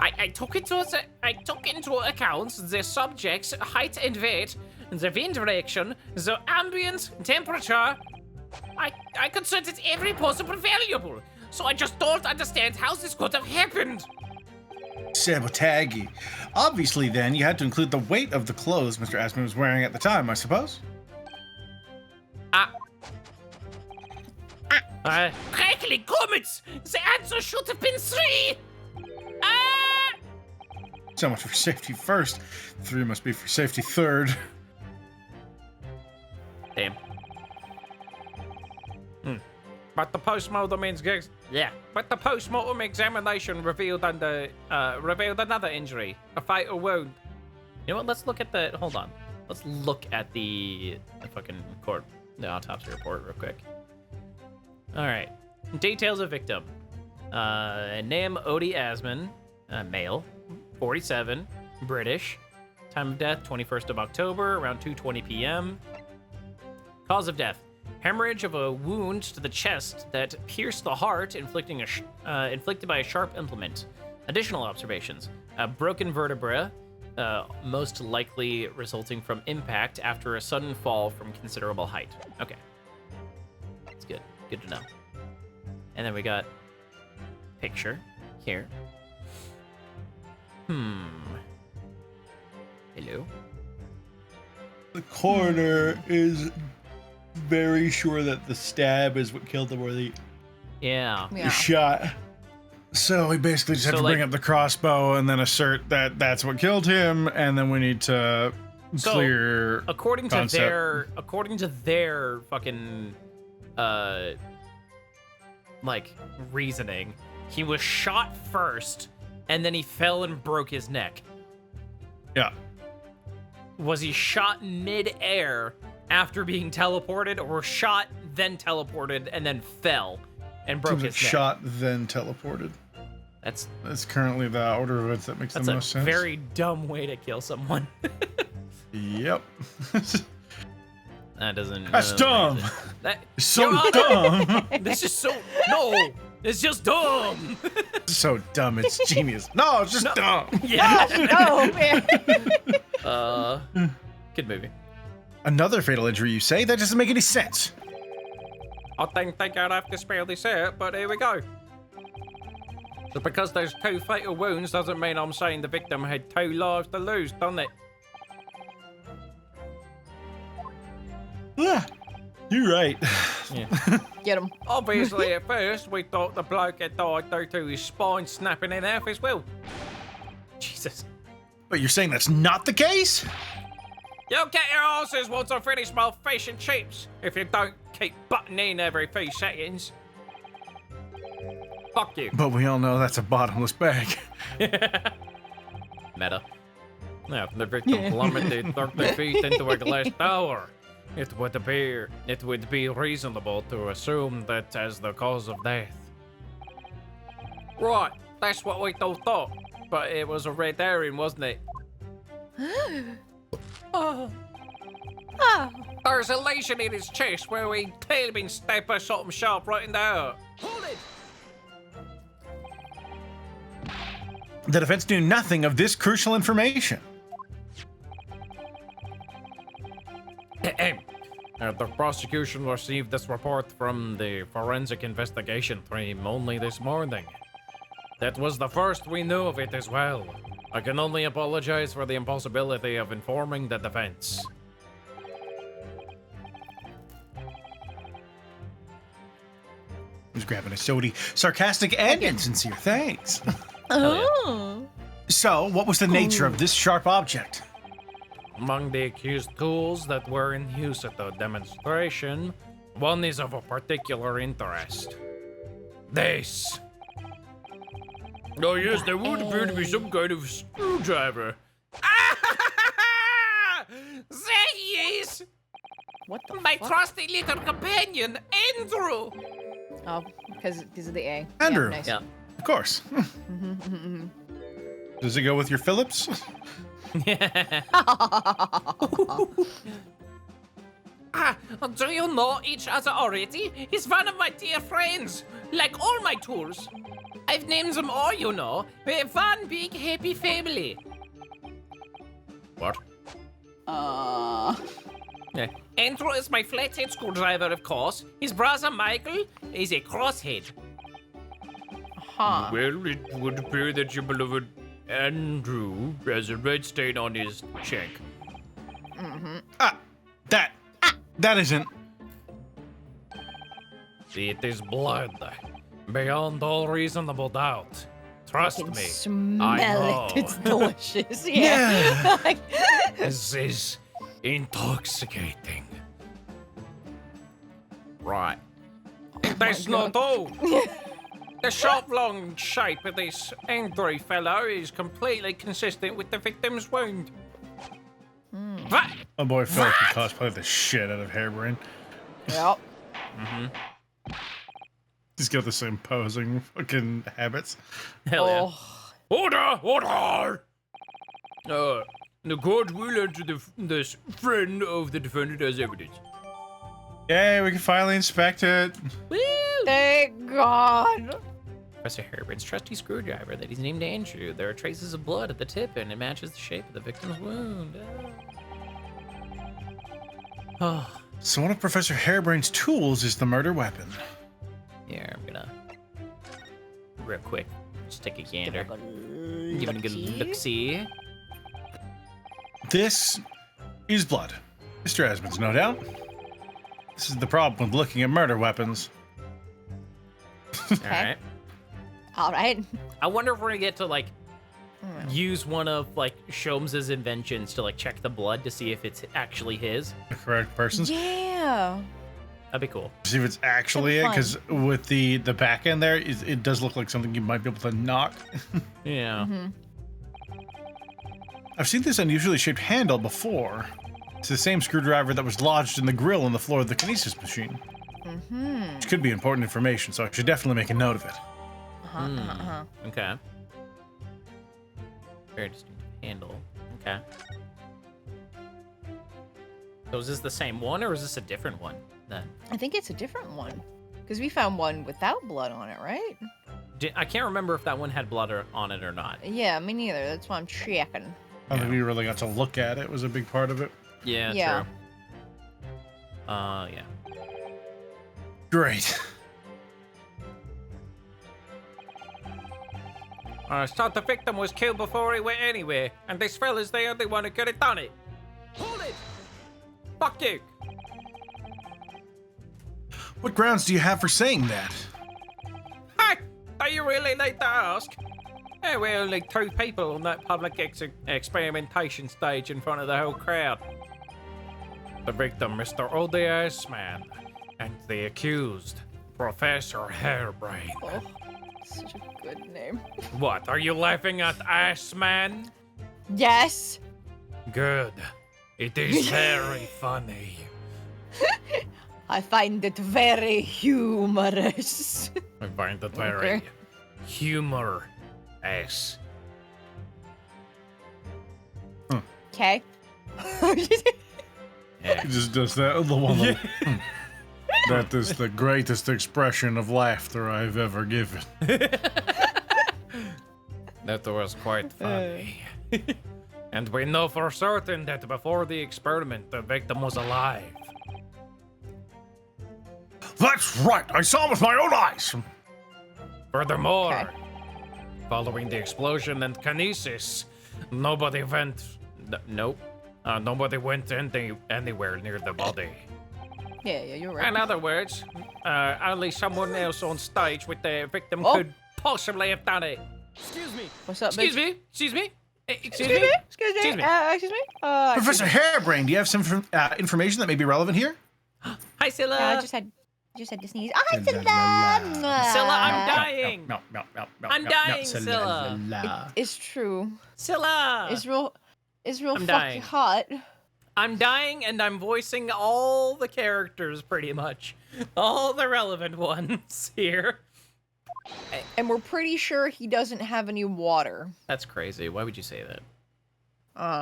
Speaker 1: I took into account the subject's height and weight, the wind direction, the ambient temperature. I considered every possible variable, so I just don't understand how this could have happened.
Speaker 3: Sabotage. Obviously, then, you had to include the weight of the clothes Mr. Aspen was wearing at the time, I suppose?
Speaker 1: Crackling comets! The answer should have been 3!
Speaker 3: So much for safety first. 3 must be for safety third.
Speaker 1: Damn. But the postmortem examination revealed another injury, a fatal wound. You know what? Let's look at the. Hold on. Let's look at the fucking the autopsy report real quick. All right. Details of victim. Name Odie Asman, male, 47, British. Time of death 21st of October, around 2:20 p.m. Cause of death: hemorrhage of a wound to the chest that pierced the heart, inflicted by a sharp implement. Additional observations: a broken vertebra, most likely resulting from impact after a sudden fall from considerable height. Okay, that's good. Good to know. And then we got picture here. Hello.
Speaker 3: The coroner is very sure that the stab is what killed him, or the
Speaker 2: Yeah.
Speaker 3: shot. So we basically just have to bring up the crossbow and then assert that that's what killed him, and then we need to clear.
Speaker 1: According
Speaker 3: concept.
Speaker 1: to their fucking reasoning, he was shot first, and then he fell and broke his neck.
Speaker 3: Yeah.
Speaker 1: Was he shot mid-air after being teleported, or shot then teleported and then fell and broke his neck?
Speaker 3: Shot then teleported.
Speaker 1: That's
Speaker 3: currently the order of events that makes the most sense.
Speaker 1: That's a very dumb way to kill someone.
Speaker 3: Yep.
Speaker 1: That doesn't.
Speaker 3: That's dumb.
Speaker 1: That
Speaker 3: So dumb.
Speaker 1: This is so no. It's just dumb.
Speaker 3: So dumb. It's genius. No, it's just dumb.
Speaker 1: Yeah.
Speaker 2: Oh man.
Speaker 1: Good movie.
Speaker 3: Another fatal injury, you say? That doesn't make any sense.
Speaker 1: I didn't think I'd have to spell this out, but here we go. So because there's 2 fatal wounds doesn't mean I'm saying the victim had 2 lives to lose, doesn't it?
Speaker 3: Yeah. You're right.
Speaker 1: Yeah.
Speaker 2: Get him.
Speaker 1: Obviously, at first, we thought the bloke had died due to his spine snapping in half as well. Jesus.
Speaker 3: But you're saying that's not the case?
Speaker 1: You'll get your asses once I finish my fish and chips if you don't keep butting in every few seconds. Fuck you.
Speaker 3: But we all know that's a bottomless bag.
Speaker 1: Meta. Now, if the victim plummeted 30 feet into a glass tower, it would be reasonable to assume that as the cause of death. Right, that's what we all thought. But it was a red herring, wasn't it?
Speaker 4: Oh.
Speaker 1: There's a lesion in his chest where we clearly been stabbed by something sharp right in the heart. Hold it!
Speaker 3: The defense knew nothing of this crucial information.
Speaker 1: The prosecution received this report from the forensic investigation team only this morning. That was the first we knew of it as well. I can only apologize for the impossibility of informing the defense.
Speaker 3: Who's grabbing a sody? Sarcastic and insincere thanks.
Speaker 2: Oh.
Speaker 3: So, what was the nature of this sharp object?
Speaker 1: Among the accused tools that were in use at the demonstration, one is of a particular interest. This. Oh yes, there would appear to be some kind of screwdriver. There he is!
Speaker 2: What the
Speaker 1: My
Speaker 2: fuck?
Speaker 1: trusty little companion, Andrew!
Speaker 2: Oh, because of the A.
Speaker 3: Andrew.
Speaker 2: Yeah, nice.
Speaker 1: Yeah.
Speaker 3: Of course. Does it go with your Phillips?
Speaker 1: Do you know each other already? He's one of my dear friends, like all my tools. I've named them all, you know. We're one big happy family. What? Yeah. Andrew is my flathead screwdriver, of course. His brother Michael is a crosshead.
Speaker 2: Huh.
Speaker 1: Well, it would appear that your beloved Andrew has a red stain on his cheek.
Speaker 3: That isn't.
Speaker 1: It is blood. Beyond all reasonable doubt. Trust
Speaker 2: Can
Speaker 1: me.
Speaker 2: smell it. It's delicious. Yeah.
Speaker 1: This is intoxicating. Right. That's not all. The sharp, long shape of this angry fellow is completely consistent with the victim's wound. What?
Speaker 3: Oh boy, Phil could cosplay the shit out of Hairbrain.
Speaker 2: Yep.
Speaker 3: He's got the same posing fucking habits.
Speaker 1: Hell yeah.
Speaker 2: Oh.
Speaker 1: Order! The court will enter this friend of the defendant as evidence.
Speaker 3: Yay, we can finally inspect it.
Speaker 2: Thank God.
Speaker 1: Professor Herbert's trusty screwdriver that he's named Andrew. There are traces of blood at the tip, and it matches the shape of the victim's wound. Oh.
Speaker 3: So one of Professor Hairbrain's tools is the murder weapon.
Speaker 1: Here, I'm gonna real quick just take a gander. Give it a good look-see.
Speaker 3: This is blood. Mr. Esmond's, no doubt. This is the problem with looking at murder weapons.
Speaker 1: Alright.
Speaker 2: All right.
Speaker 1: I wonder if we're gonna get to, like, use one of, like, Sholmes's inventions to, like, check the blood to see if it's actually his.
Speaker 3: The correct person's.
Speaker 2: Yeah.
Speaker 1: That'd be cool.
Speaker 3: See if it's actually it,
Speaker 2: Fun.
Speaker 3: because with the back end there, it does look like something you might be able to knock.
Speaker 1: Yeah.
Speaker 3: I've seen this unusually shaped handle before. It's the same screwdriver that was lodged in the grill on the floor of the kinesis machine. Which could be important information, so I should definitely make a note of it.
Speaker 1: Okay. Very distinctive handle. Okay. So is this the same one, or is this a different one, then?
Speaker 2: I think it's a different one. Because we found one without blood on it, right?
Speaker 1: I can't remember if that one had blood on it or not.
Speaker 2: Yeah, me neither. That's why I'm checking.
Speaker 3: I don't think we really got to look at it. Was a big part of it.
Speaker 1: Yeah,
Speaker 2: Yeah.
Speaker 1: true. Yeah.
Speaker 3: Great.
Speaker 1: I thought the victim was killed before he went anywhere, and this fella's the only one who could have done it. Hold it! Fuck you!
Speaker 3: What grounds do you have for saying that?
Speaker 1: Hi! Are you really late to ask? We're only 2 people on that public experimentation stage in front of the whole crowd. The victim, Mr. Old Iceman, and the accused, Professor Hairbrain.
Speaker 2: Oh, such a good name.
Speaker 1: What, are you laughing at Iceman?
Speaker 2: Yes.
Speaker 1: Good. It is very funny.
Speaker 2: I find it very humorous.
Speaker 1: I find it very
Speaker 2: Okay.
Speaker 1: humorous.
Speaker 2: Okay.
Speaker 1: Yeah.
Speaker 3: He just does that. The one. That is the greatest expression of laughter I've ever given.
Speaker 1: That was quite funny. And we know for certain that before the experiment, the victim was alive.
Speaker 3: That's right. I saw him with my own eyes.
Speaker 1: Furthermore,
Speaker 2: Okay.
Speaker 1: following the explosion and kinesis, nobody went. Nobody went anywhere near the body.
Speaker 2: Yeah, you're right.
Speaker 1: In other words, only someone else on stage with the victim
Speaker 2: Oh.
Speaker 1: could possibly have done it.
Speaker 7: Excuse me.
Speaker 2: What's up,
Speaker 1: Excuse
Speaker 2: bitch?
Speaker 1: me? Excuse me?
Speaker 2: Excuse me? Excuse me?
Speaker 1: Excuse me.
Speaker 2: Excuse me?
Speaker 3: Professor Hairbrain, do you have some information that may be relevant here?
Speaker 1: Hi, Scylla.
Speaker 4: I just had to sneeze. Oh, hi, Scylla.
Speaker 1: Scylla, I'm dying.
Speaker 3: No.
Speaker 1: I'm dying, Scylla.
Speaker 2: It's true.
Speaker 1: Scylla.
Speaker 2: It's real
Speaker 1: I'm
Speaker 2: fucking
Speaker 1: dying.
Speaker 2: hot.
Speaker 1: I'm dying, and I'm voicing all the characters pretty much. All the relevant ones here.
Speaker 2: And we're pretty sure he doesn't have any water.
Speaker 1: That's crazy. Why would you say that?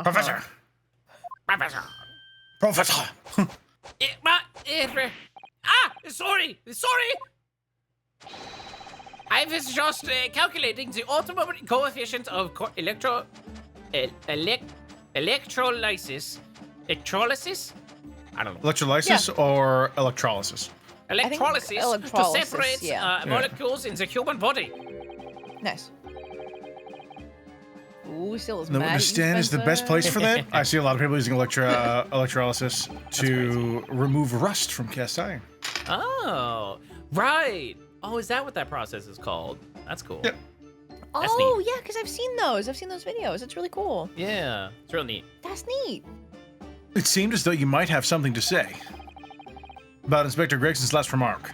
Speaker 3: Professor. Professor.
Speaker 1: Sorry. I was just calculating the ultimate coefficient of electrolysis. Electrolysis? I don't know.
Speaker 3: Electrolysis or electrolysis?
Speaker 1: Electrolysis to
Speaker 2: electrolysis,
Speaker 1: separate
Speaker 2: yeah.
Speaker 1: molecules in the human body.
Speaker 2: Nice. Ooh, still is
Speaker 3: The
Speaker 2: mad.
Speaker 3: stand is the best place for that. I see a lot of people using electrolysis to remove rust from cast iron.
Speaker 1: Oh, right. Oh, is that what that process is called? That's cool.
Speaker 3: Yep.
Speaker 2: Oh, yeah, because I've seen those. I've seen those videos. It's really cool.
Speaker 1: Yeah, it's real neat.
Speaker 2: That's neat.
Speaker 3: It seemed as though you might have something to say about Inspector Gregson's last remark.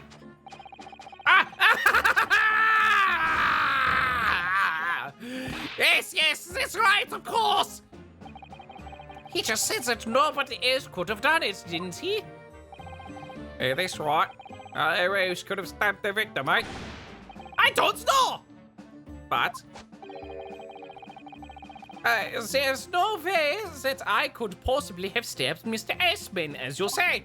Speaker 1: Yes, that's right, of course. He just said that nobody else could have done it, didn't he? That's right. Who else could have stabbed the victim, eh? I don't know! But there's no way that I could possibly have stabbed Mr. Iceman, as you say.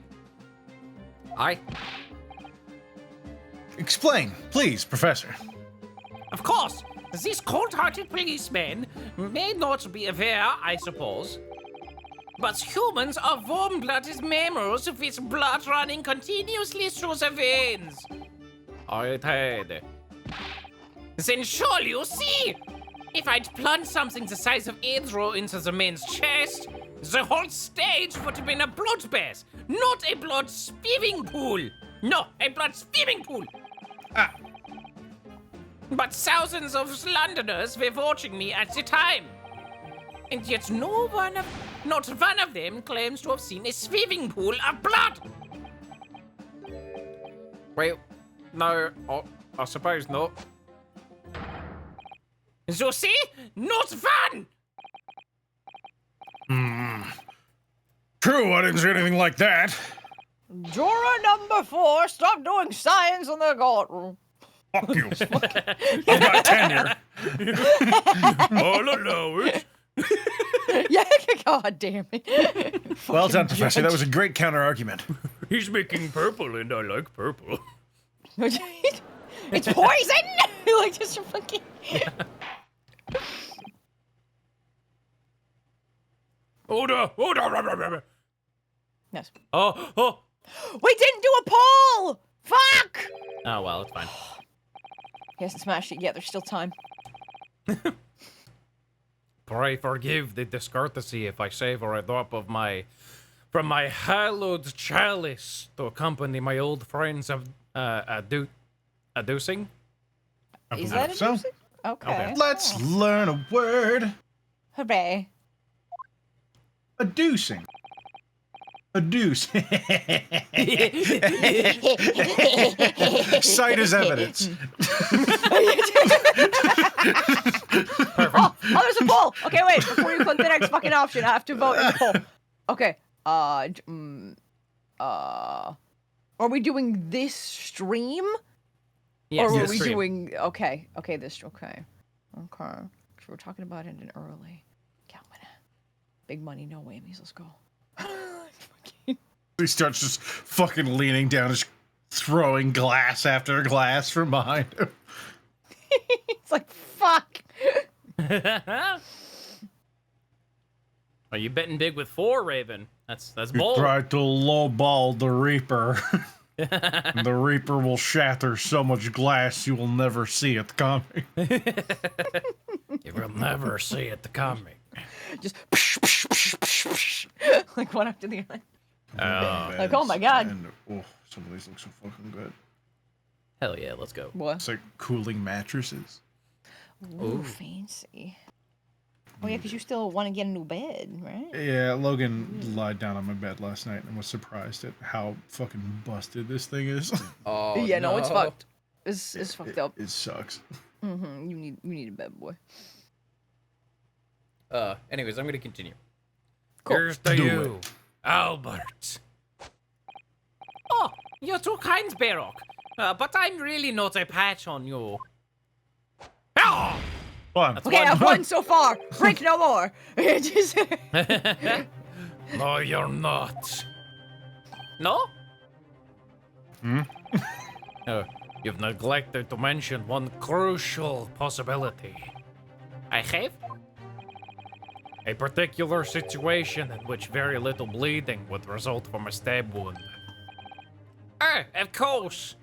Speaker 3: Explain, please, Professor.
Speaker 1: Of course, this cold-hearted policeman may not be aware, I suppose, but humans are warm-blooded mammals with blood running continuously through the veins. I'd heard. Then surely you see! If I'd plunged something the size of Andrew into the man's chest, the whole stage would have been a bloodbath, not a blood swimming pool. No, a blood swimming pool. But thousands of Londoners were watching me at the time. And yet not one of them claims to have seen a swimming pool of blood. Well, no, I suppose not. So see? Not fun!
Speaker 3: True, I didn't see anything like that.
Speaker 2: Juror number 4, stop doing science in the courtroom.
Speaker 3: Fuck you. I've got tenure.
Speaker 1: I'll allow it.
Speaker 2: Yeah, god damn it.
Speaker 3: Well done, Professor. That was a great counter-argument.
Speaker 1: He's making purple and I like purple.
Speaker 2: It's poison! Like, just fucking...
Speaker 1: Order!
Speaker 2: Yes.
Speaker 1: Oh!
Speaker 2: We didn't do a poll! Fuck!
Speaker 1: Oh, well, it's fine.
Speaker 2: He hasn't smashed it yet. There's still time.
Speaker 1: Pray forgive the discourtesy if I savor a drop of my from my hallowed chalice to accompany my old friends of adducing.
Speaker 2: Is that
Speaker 3: So,
Speaker 2: interesting? Okay.
Speaker 3: let's learn a word.
Speaker 2: Hooray.
Speaker 3: Adducing. Adduce. Sight is evidence.
Speaker 2: Oh, there's a poll. Okay, wait. Before you click the next fucking option, I have to vote in the poll. Okay. Are we doing this stream?
Speaker 1: Yes,
Speaker 2: Or are
Speaker 1: this
Speaker 2: we
Speaker 1: stream.
Speaker 2: doing? Okay. Okay. We're talking about it in early. Yeah, I'm gonna. Big money, no whammies. Let's go.
Speaker 3: He starts just fucking leaning down, just throwing glass after glass from behind him.
Speaker 2: It's like fuck.
Speaker 1: Are you betting big with 4, Raven? That's
Speaker 3: You
Speaker 1: bold.
Speaker 3: tried to lowball the Reaper. And the Reaper will shatter so much glass you will never see it coming.
Speaker 1: You will never see it coming.
Speaker 2: Just like one after the other.
Speaker 3: Like,
Speaker 2: oh my God.
Speaker 3: And, oh, some of these look so fucking good.
Speaker 1: Hell yeah, let's go.
Speaker 2: What?
Speaker 3: It's like cooling mattresses.
Speaker 2: Ooh, fancy. Oh yeah, because you still want to get a new bed, right?
Speaker 3: Yeah, Logan lied down on my bed last night and was surprised at how fucking busted this thing is.
Speaker 1: Oh,
Speaker 2: Yeah, no, it's fucked. It's fucked up.
Speaker 3: It sucks.
Speaker 2: Mm-hmm. You need a bed, boy.
Speaker 1: Anyways, I'm gonna continue.
Speaker 2: Cool.
Speaker 1: Here's to
Speaker 3: Do
Speaker 1: you, Albert. Oh, you're too kind, Barrock. But I'm really not a patch on you. Oh!
Speaker 3: Fun.
Speaker 2: Okay, I've won so far. Break no more. Just-
Speaker 1: No, you're not. No? You've neglected to mention one crucial possibility. I have? A particular situation in which very little bleeding would result from a stab wound. Of course.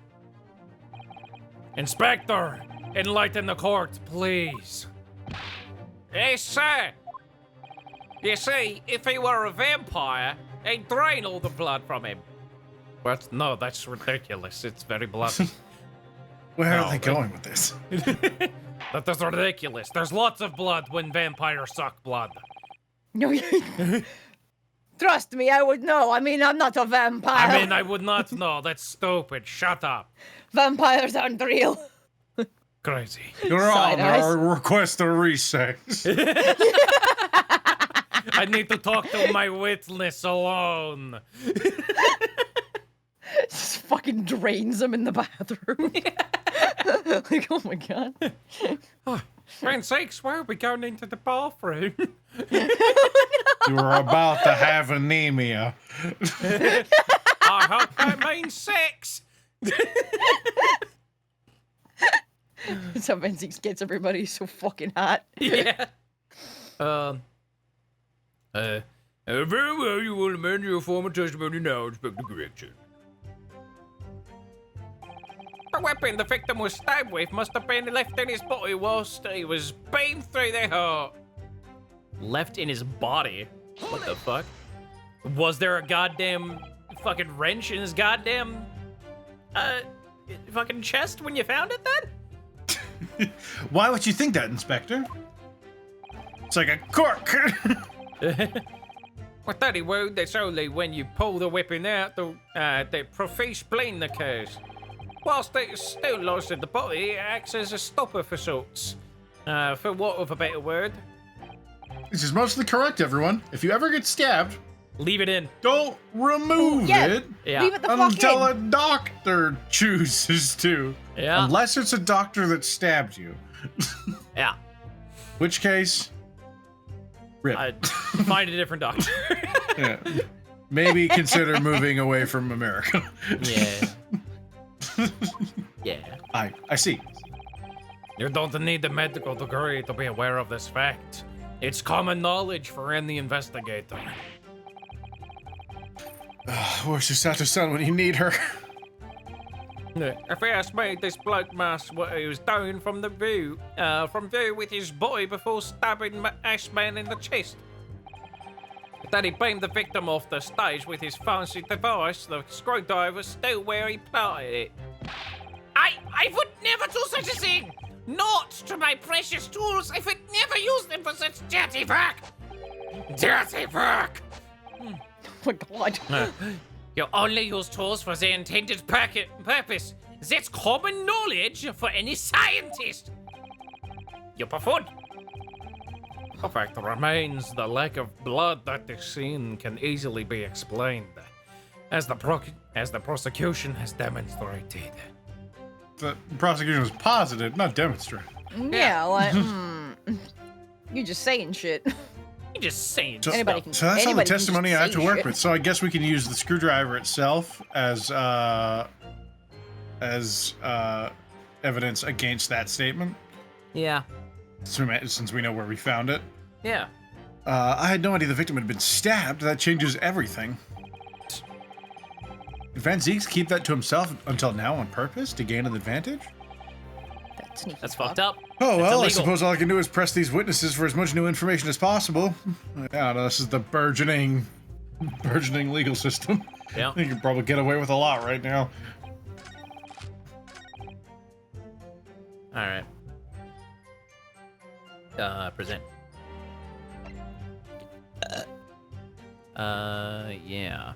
Speaker 1: Inspector, enlighten the court, please. Yes, sir. You see, if he were a vampire, he'd drain all the blood from him. But no, that's ridiculous. It's very bloody.
Speaker 3: Where
Speaker 1: No,
Speaker 3: are they
Speaker 1: but-
Speaker 3: going with this?
Speaker 1: That is ridiculous. There's lots of blood when vampires suck blood.
Speaker 2: No, trust me, I would know. I mean, I'm not a vampire.
Speaker 1: I mean, I would not know. That's stupid. Shut up.
Speaker 2: Vampires aren't real.
Speaker 1: Crazy.
Speaker 3: Your
Speaker 2: Side
Speaker 3: Honor,
Speaker 2: eyes.
Speaker 3: I request a recess.
Speaker 1: I need to talk to my witness alone.
Speaker 2: Just fucking drains him in the bathroom. Like, oh my God.
Speaker 1: For sakes, why are we going into the bathroom?
Speaker 3: You are about to have anemia.
Speaker 1: I hope that means sex.
Speaker 2: That's how Vensix gets everybody so fucking hot.
Speaker 1: Yeah. Very well, you will amend your former testimony now, expect the correction. The weapon the victim was stabbed with must have been left in his body whilst he was beamed through the heart. Left in his body? What the fuck? Was there a goddamn fucking wrench in his goddamn fucking chest when you found it then?
Speaker 3: Why would you think that, Inspector? It's like a cork.
Speaker 1: With any wound, it's only when you pull the weapon out that profuse bleeding occurs. Whilst it is still lodged in the body, it acts as a stopper for sorts. For want of a better word.
Speaker 3: This is mostly correct, everyone. If you ever get stabbed,
Speaker 1: Leave it in.
Speaker 3: don't remove
Speaker 2: Yeah.
Speaker 3: it
Speaker 1: Yeah.
Speaker 2: Leave it the fuck
Speaker 3: until
Speaker 2: in.
Speaker 3: a doctor chooses to.
Speaker 1: Yeah.
Speaker 3: Unless it's a doctor that stabbed you.
Speaker 1: Yeah.
Speaker 3: Which case, rip.
Speaker 1: Find a different doctor.
Speaker 3: Yeah. Maybe consider moving away from America.
Speaker 1: Yeah. Yeah.
Speaker 3: I see.
Speaker 1: You don't need a medical degree to be aware of this fact. It's common knowledge for any investigator.
Speaker 3: Where's Susato-san when you need her?
Speaker 1: If you ask me, this bloke must what he was doing from view with his body before stabbing Ashman in the chest. Then he beamed the victim off the stage with his fancy device, the screwdriver still where he planted it. I would never do such a thing! Not to my precious tools! I would never use them for such dirty work! Dirty work!
Speaker 2: Oh my god.
Speaker 1: You only use tools for their intended purpose. That's common knowledge for any scientist. You buffoon! The fact remains the lack of blood at the scene can easily be explained, as the prosecution has demonstrated.
Speaker 3: The prosecution was positive, not demonstrated.
Speaker 2: Yeah, like, you're just saying shit.
Speaker 1: You're just saying
Speaker 3: So,
Speaker 2: Anybody can-
Speaker 3: so that's all the
Speaker 2: anybody can
Speaker 3: testimony
Speaker 2: just
Speaker 3: I have to
Speaker 2: say
Speaker 3: work
Speaker 2: shit.
Speaker 3: with. So I guess we can use the screwdriver itself as evidence against that statement,
Speaker 1: Yeah.
Speaker 3: since we know where we found it.
Speaker 1: Yeah.
Speaker 3: I had no idea the victim had been stabbed. That changes everything. Did Van Zieks keep that to himself until now on purpose to gain an advantage?
Speaker 2: That sneaky
Speaker 1: That's
Speaker 2: fuck.
Speaker 1: fucked up.
Speaker 3: Oh,
Speaker 1: That's
Speaker 3: well, I
Speaker 1: illegal.
Speaker 3: suppose all I can do is press these witnesses for as much new information as possible. Yeah, no, this is the burgeoning legal system.
Speaker 1: Yeah.
Speaker 3: You can probably get away with a lot right now.
Speaker 1: All right. Present. Yeah.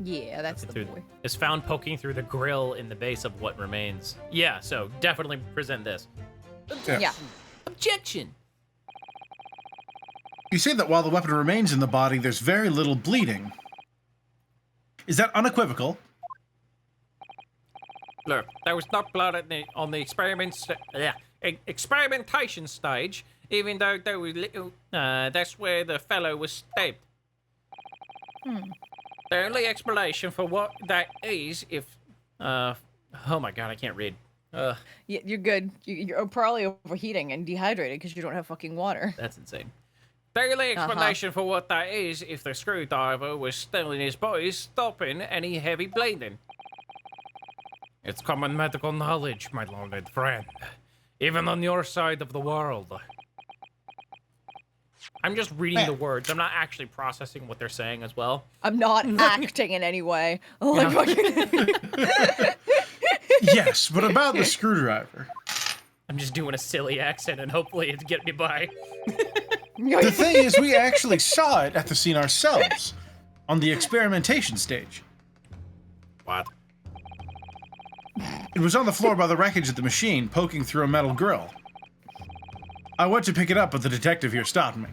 Speaker 2: Yeah, that's the boy.
Speaker 1: Is found poking through the grill in the base of what remains. Yeah, so definitely present this.
Speaker 2: Yeah.
Speaker 1: Objection.
Speaker 3: You say that while the weapon remains in the body, there's very little bleeding. Is that unequivocal?
Speaker 1: Look, there was not blood on the experimentation stage, even though there was little. That's where the fellow was stabbed. The only explanation for what that is, if oh my god, I can't read.
Speaker 2: Yeah, you're good. You're probably overheating and dehydrated because you don't have fucking water.
Speaker 1: That's insane. The only explanation for what that is, if the screwdriver was still in his body, stopping any heavy bleeding. It's common medical knowledge, my learned friend. Even on your side of the world. I'm just reading the words. I'm not actually processing what they're saying as well.
Speaker 2: I'm not acting in any way. Like, fucking...
Speaker 3: Yes, but about the screwdriver.
Speaker 1: I'm just doing a silly accent and hopefully it'll get me by.
Speaker 3: The thing is, we actually saw it at the scene ourselves, on the experimentation stage.
Speaker 1: What?
Speaker 3: It was on the floor by the wreckage of the machine, poking through a metal grill. I went to pick it up, but the detective here stopped me.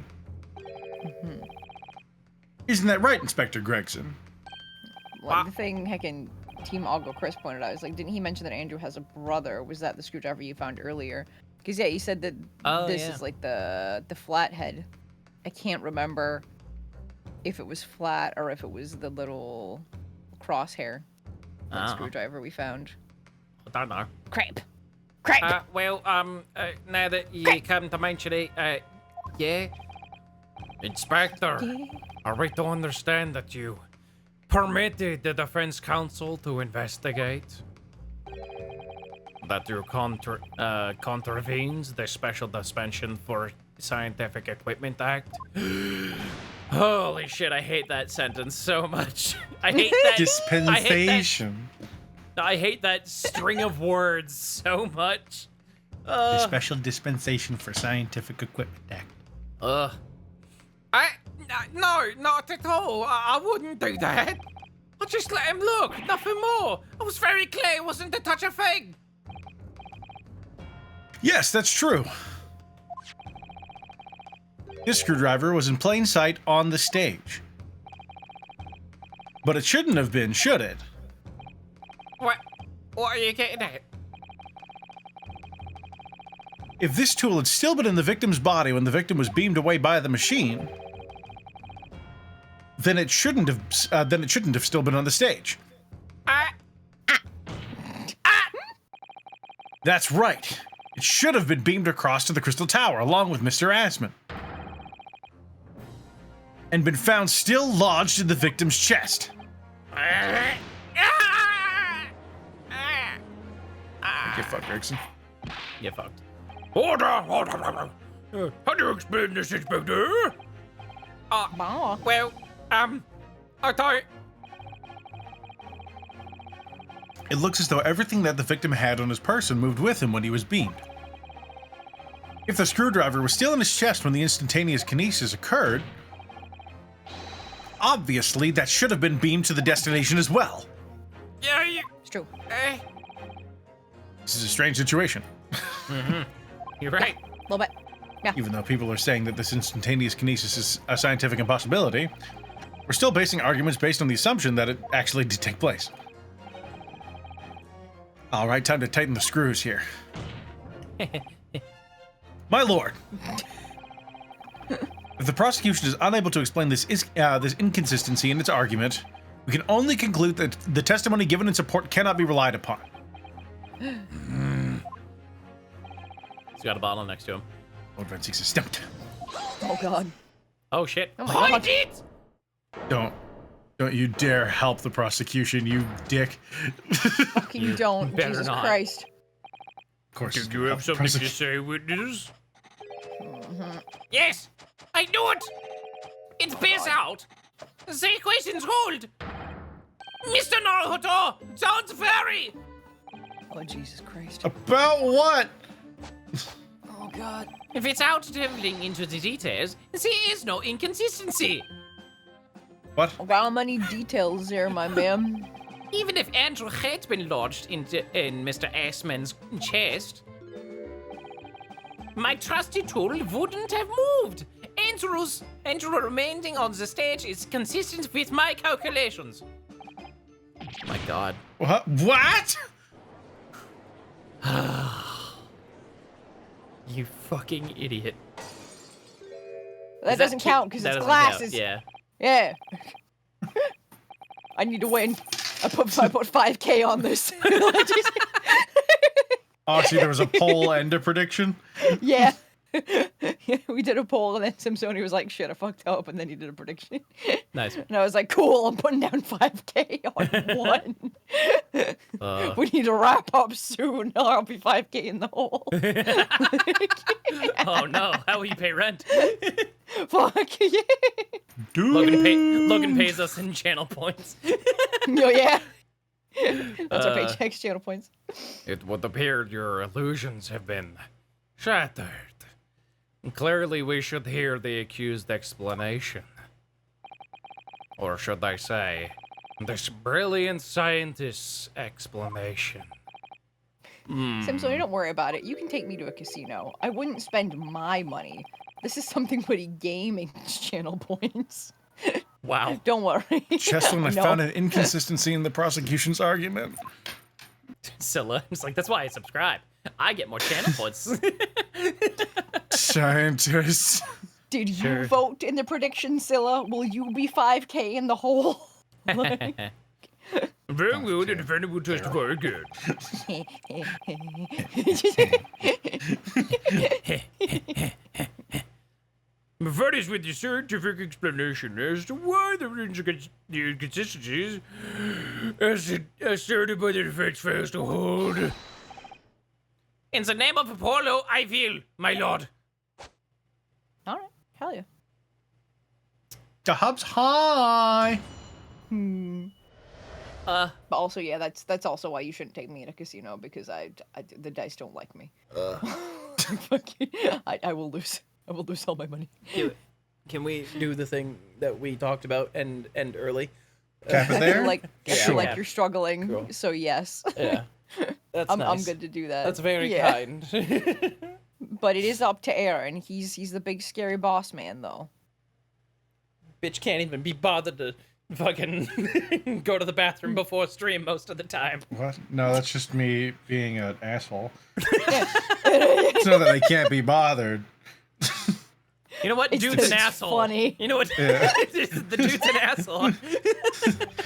Speaker 3: Isn't that right, Inspector Gregson?
Speaker 2: Well, the thing heckin' Team Algo Chris pointed out is like, didn't he mention that Andrew has a brother? Was that the screwdriver you found earlier? Because yeah, he said that this is like the flathead. I can't remember if it was flat or if it was the little crosshair screwdriver we found.
Speaker 1: I don't know.
Speaker 2: Crap.
Speaker 1: Well, now that you come to mention it, yeah. Inspector, are we to understand that you permitted the defense counsel to investigate? That you contravenes the Special Suspension for Scientific Equipment Act? Holy shit, I hate that sentence so much. I hate that.
Speaker 3: Dispensation.
Speaker 1: I hate that string of words so much.
Speaker 3: The Special Dispensation for Scientific Equipment Act.
Speaker 1: No, not at all. I wouldn't do that. I'll just let him look, nothing more. I was very clear it wasn't to touch a thing.
Speaker 3: Yes, that's true. This screwdriver was in plain sight on the stage. But it shouldn't have been, should it?
Speaker 1: What are you getting at?
Speaker 3: If this tool had still been in the victim's body when the victim was beamed away by the machine, then it shouldn't have still been on the stage. That's right. It should have been beamed across to the Crystal Tower along with Mr. Asman. And been found still lodged in the victim's chest. Get fucked, Gregson.
Speaker 1: You fucked. Order! How do you explain this, Inspector?
Speaker 2: Bah.
Speaker 1: Well, I thought...
Speaker 3: It looks as though everything that the victim had on his person moved with him when he was beamed. If the screwdriver was still in his chest when the instantaneous kinesis occurred, obviously that should have been beamed to the destination as well.
Speaker 1: Yeah,
Speaker 2: It's true.
Speaker 3: This is a strange situation.
Speaker 1: you're right.
Speaker 2: A little bit. Yeah.
Speaker 3: Even though people are saying that this instantaneous kinesis is a scientific impossibility, we're still basing arguments based on the assumption that it actually did take place. All right, time to tighten the screws here. My lord, if the prosecution is unable to explain this inconsistency in its argument, we can only conclude that the testimony given in support cannot be relied upon.
Speaker 1: He's got a bottle next to him.
Speaker 3: Lord Van Six is stumped.
Speaker 2: Oh god.
Speaker 1: Oh shit.
Speaker 2: Oh my god.
Speaker 1: it!
Speaker 3: Don't you dare help the prosecution, you dick.
Speaker 2: Fucking don't.
Speaker 1: better
Speaker 2: Jesus
Speaker 1: not.
Speaker 2: Christ.
Speaker 3: Of course.
Speaker 1: Do you have something to say, witness? Yes, I do it. It's bears out. The questions hold. Mr. Naruto, sounds fairy.
Speaker 2: Oh Jesus Christ.
Speaker 3: About what?
Speaker 2: Oh god.
Speaker 1: If it's out delving into the details, there is no inconsistency.
Speaker 3: What?
Speaker 2: Oh god, how many details there, my man?
Speaker 1: Even if Andrew had been lodged in Mr. Assman's chest, my trusty tool wouldn't have moved. Andrew remaining on the stage is consistent with my calculations. My god.
Speaker 3: What?
Speaker 1: You fucking idiot.
Speaker 2: That doesn't count because it's glasses.
Speaker 1: Yeah.
Speaker 2: Yeah. I need to win. I put 5K on this.
Speaker 3: Oh, see, there was a poll and a prediction?
Speaker 2: Yeah. Yeah, we did a poll and then Simsoni was like, shit, I fucked up, and then he did a prediction.
Speaker 1: Nice.
Speaker 2: And I was like, cool, I'm putting down 5K on one. We need to wrap up soon or I'll be 5K in the hole.
Speaker 1: Oh no, how will you pay rent?
Speaker 2: Fuck yeah.
Speaker 3: Dude.
Speaker 1: Logan pays us in channel points.
Speaker 2: Oh yeah. That's our paychecks, channel points.
Speaker 1: It would appear your illusions have been shattered. Clearly, we should hear the accused explanation. Or should I say, this brilliant scientist's explanation.
Speaker 2: Simsoni, don't worry about it. You can take me to a casino. I wouldn't spend my money. This is something pretty gaming channel points.
Speaker 1: Wow.
Speaker 2: Don't worry.
Speaker 3: Just when I
Speaker 2: No.
Speaker 3: found an inconsistency in the prosecution's argument.
Speaker 1: Scylla, it's like, that's why I subscribe. I get more channel points.
Speaker 3: Scientists.
Speaker 2: Did you vote in the prediction, Scylla? Will you be 5K in the hole? Like-
Speaker 1: Very well, the defendant will testify again. Furnished with the scientific explanation as to why the inconsistencies asserted by the defense fails to hold. In the name of Apollo, I will, my lord.
Speaker 2: All right, hell yeah.
Speaker 3: The hub's high.
Speaker 2: But also, yeah, that's also why you shouldn't take me in a casino because the dice don't like me. I will lose. I will lose all my money.
Speaker 7: Can we do the thing that we talked about and end early?
Speaker 3: Cap it
Speaker 2: I
Speaker 3: there?
Speaker 2: feel like
Speaker 7: Yeah.
Speaker 2: you're struggling,
Speaker 7: Cool.
Speaker 2: so yes.
Speaker 7: Yeah. That's
Speaker 2: I'm
Speaker 7: nice.
Speaker 2: good to do that.
Speaker 7: That's very
Speaker 2: Yeah.
Speaker 7: kind.
Speaker 2: But it is up to Aaron. He's the big scary boss man, though.
Speaker 7: Bitch can't even be bothered to fucking go to the bathroom before stream most of the time.
Speaker 3: What? No, that's just me being an asshole. It's not that I can't be bothered.
Speaker 1: You know what?
Speaker 2: It's
Speaker 1: Dude's
Speaker 2: just
Speaker 1: an asshole.
Speaker 2: funny.
Speaker 1: You know what?
Speaker 3: Yeah.
Speaker 1: The dude's an asshole.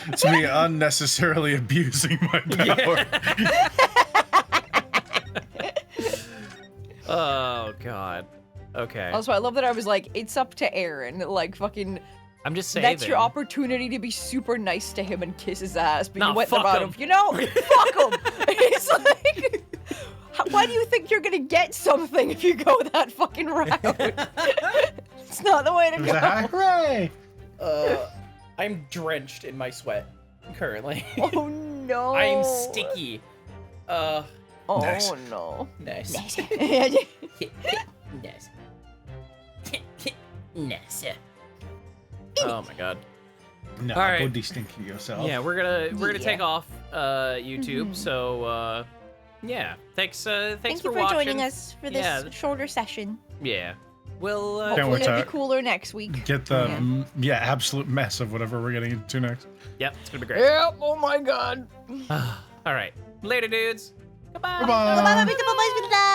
Speaker 3: It's me unnecessarily abusing my power.
Speaker 1: Oh, God. Okay.
Speaker 2: Also, I love that I was like, it's up to Aaron. Like, fucking,
Speaker 1: I'm just saying.
Speaker 2: that's your opportunity to be super nice to him and kiss his ass. But
Speaker 1: Nah,
Speaker 2: you went
Speaker 1: fuck
Speaker 2: about
Speaker 1: him.
Speaker 2: him. You know, fuck him. It's like, why do you think you're gonna get something if you go that fucking route? It's not the way to
Speaker 3: It was a
Speaker 2: go.
Speaker 3: high. Hooray!
Speaker 7: I'm drenched in my sweat currently.
Speaker 2: Oh no.
Speaker 7: I'm sticky.
Speaker 2: Oh
Speaker 3: Nice.
Speaker 2: no.
Speaker 7: Nice.
Speaker 6: Nice. Nice.
Speaker 1: Oh my god.
Speaker 3: No,
Speaker 1: All right.
Speaker 3: go de-stinking yourself.
Speaker 1: Yeah, we're gonna
Speaker 2: Yeah.
Speaker 1: take off YouTube. So yeah, thanks
Speaker 4: Thank
Speaker 1: for
Speaker 4: you for
Speaker 1: watching.
Speaker 4: joining us for this
Speaker 1: Yeah.
Speaker 4: shorter session.
Speaker 1: Yeah, we'll
Speaker 3: Can't
Speaker 2: Hopefully
Speaker 3: wait
Speaker 2: it'll
Speaker 3: to
Speaker 2: be cooler next week.
Speaker 3: get the absolute mess of whatever we're getting into next.
Speaker 1: yep, it's gonna be great.
Speaker 2: Yep. Oh my god.
Speaker 1: All right, later, dudes. Goodbye.
Speaker 3: Bye-bye.
Speaker 4: Bye-bye, bye-bye, bye-bye, bye-bye.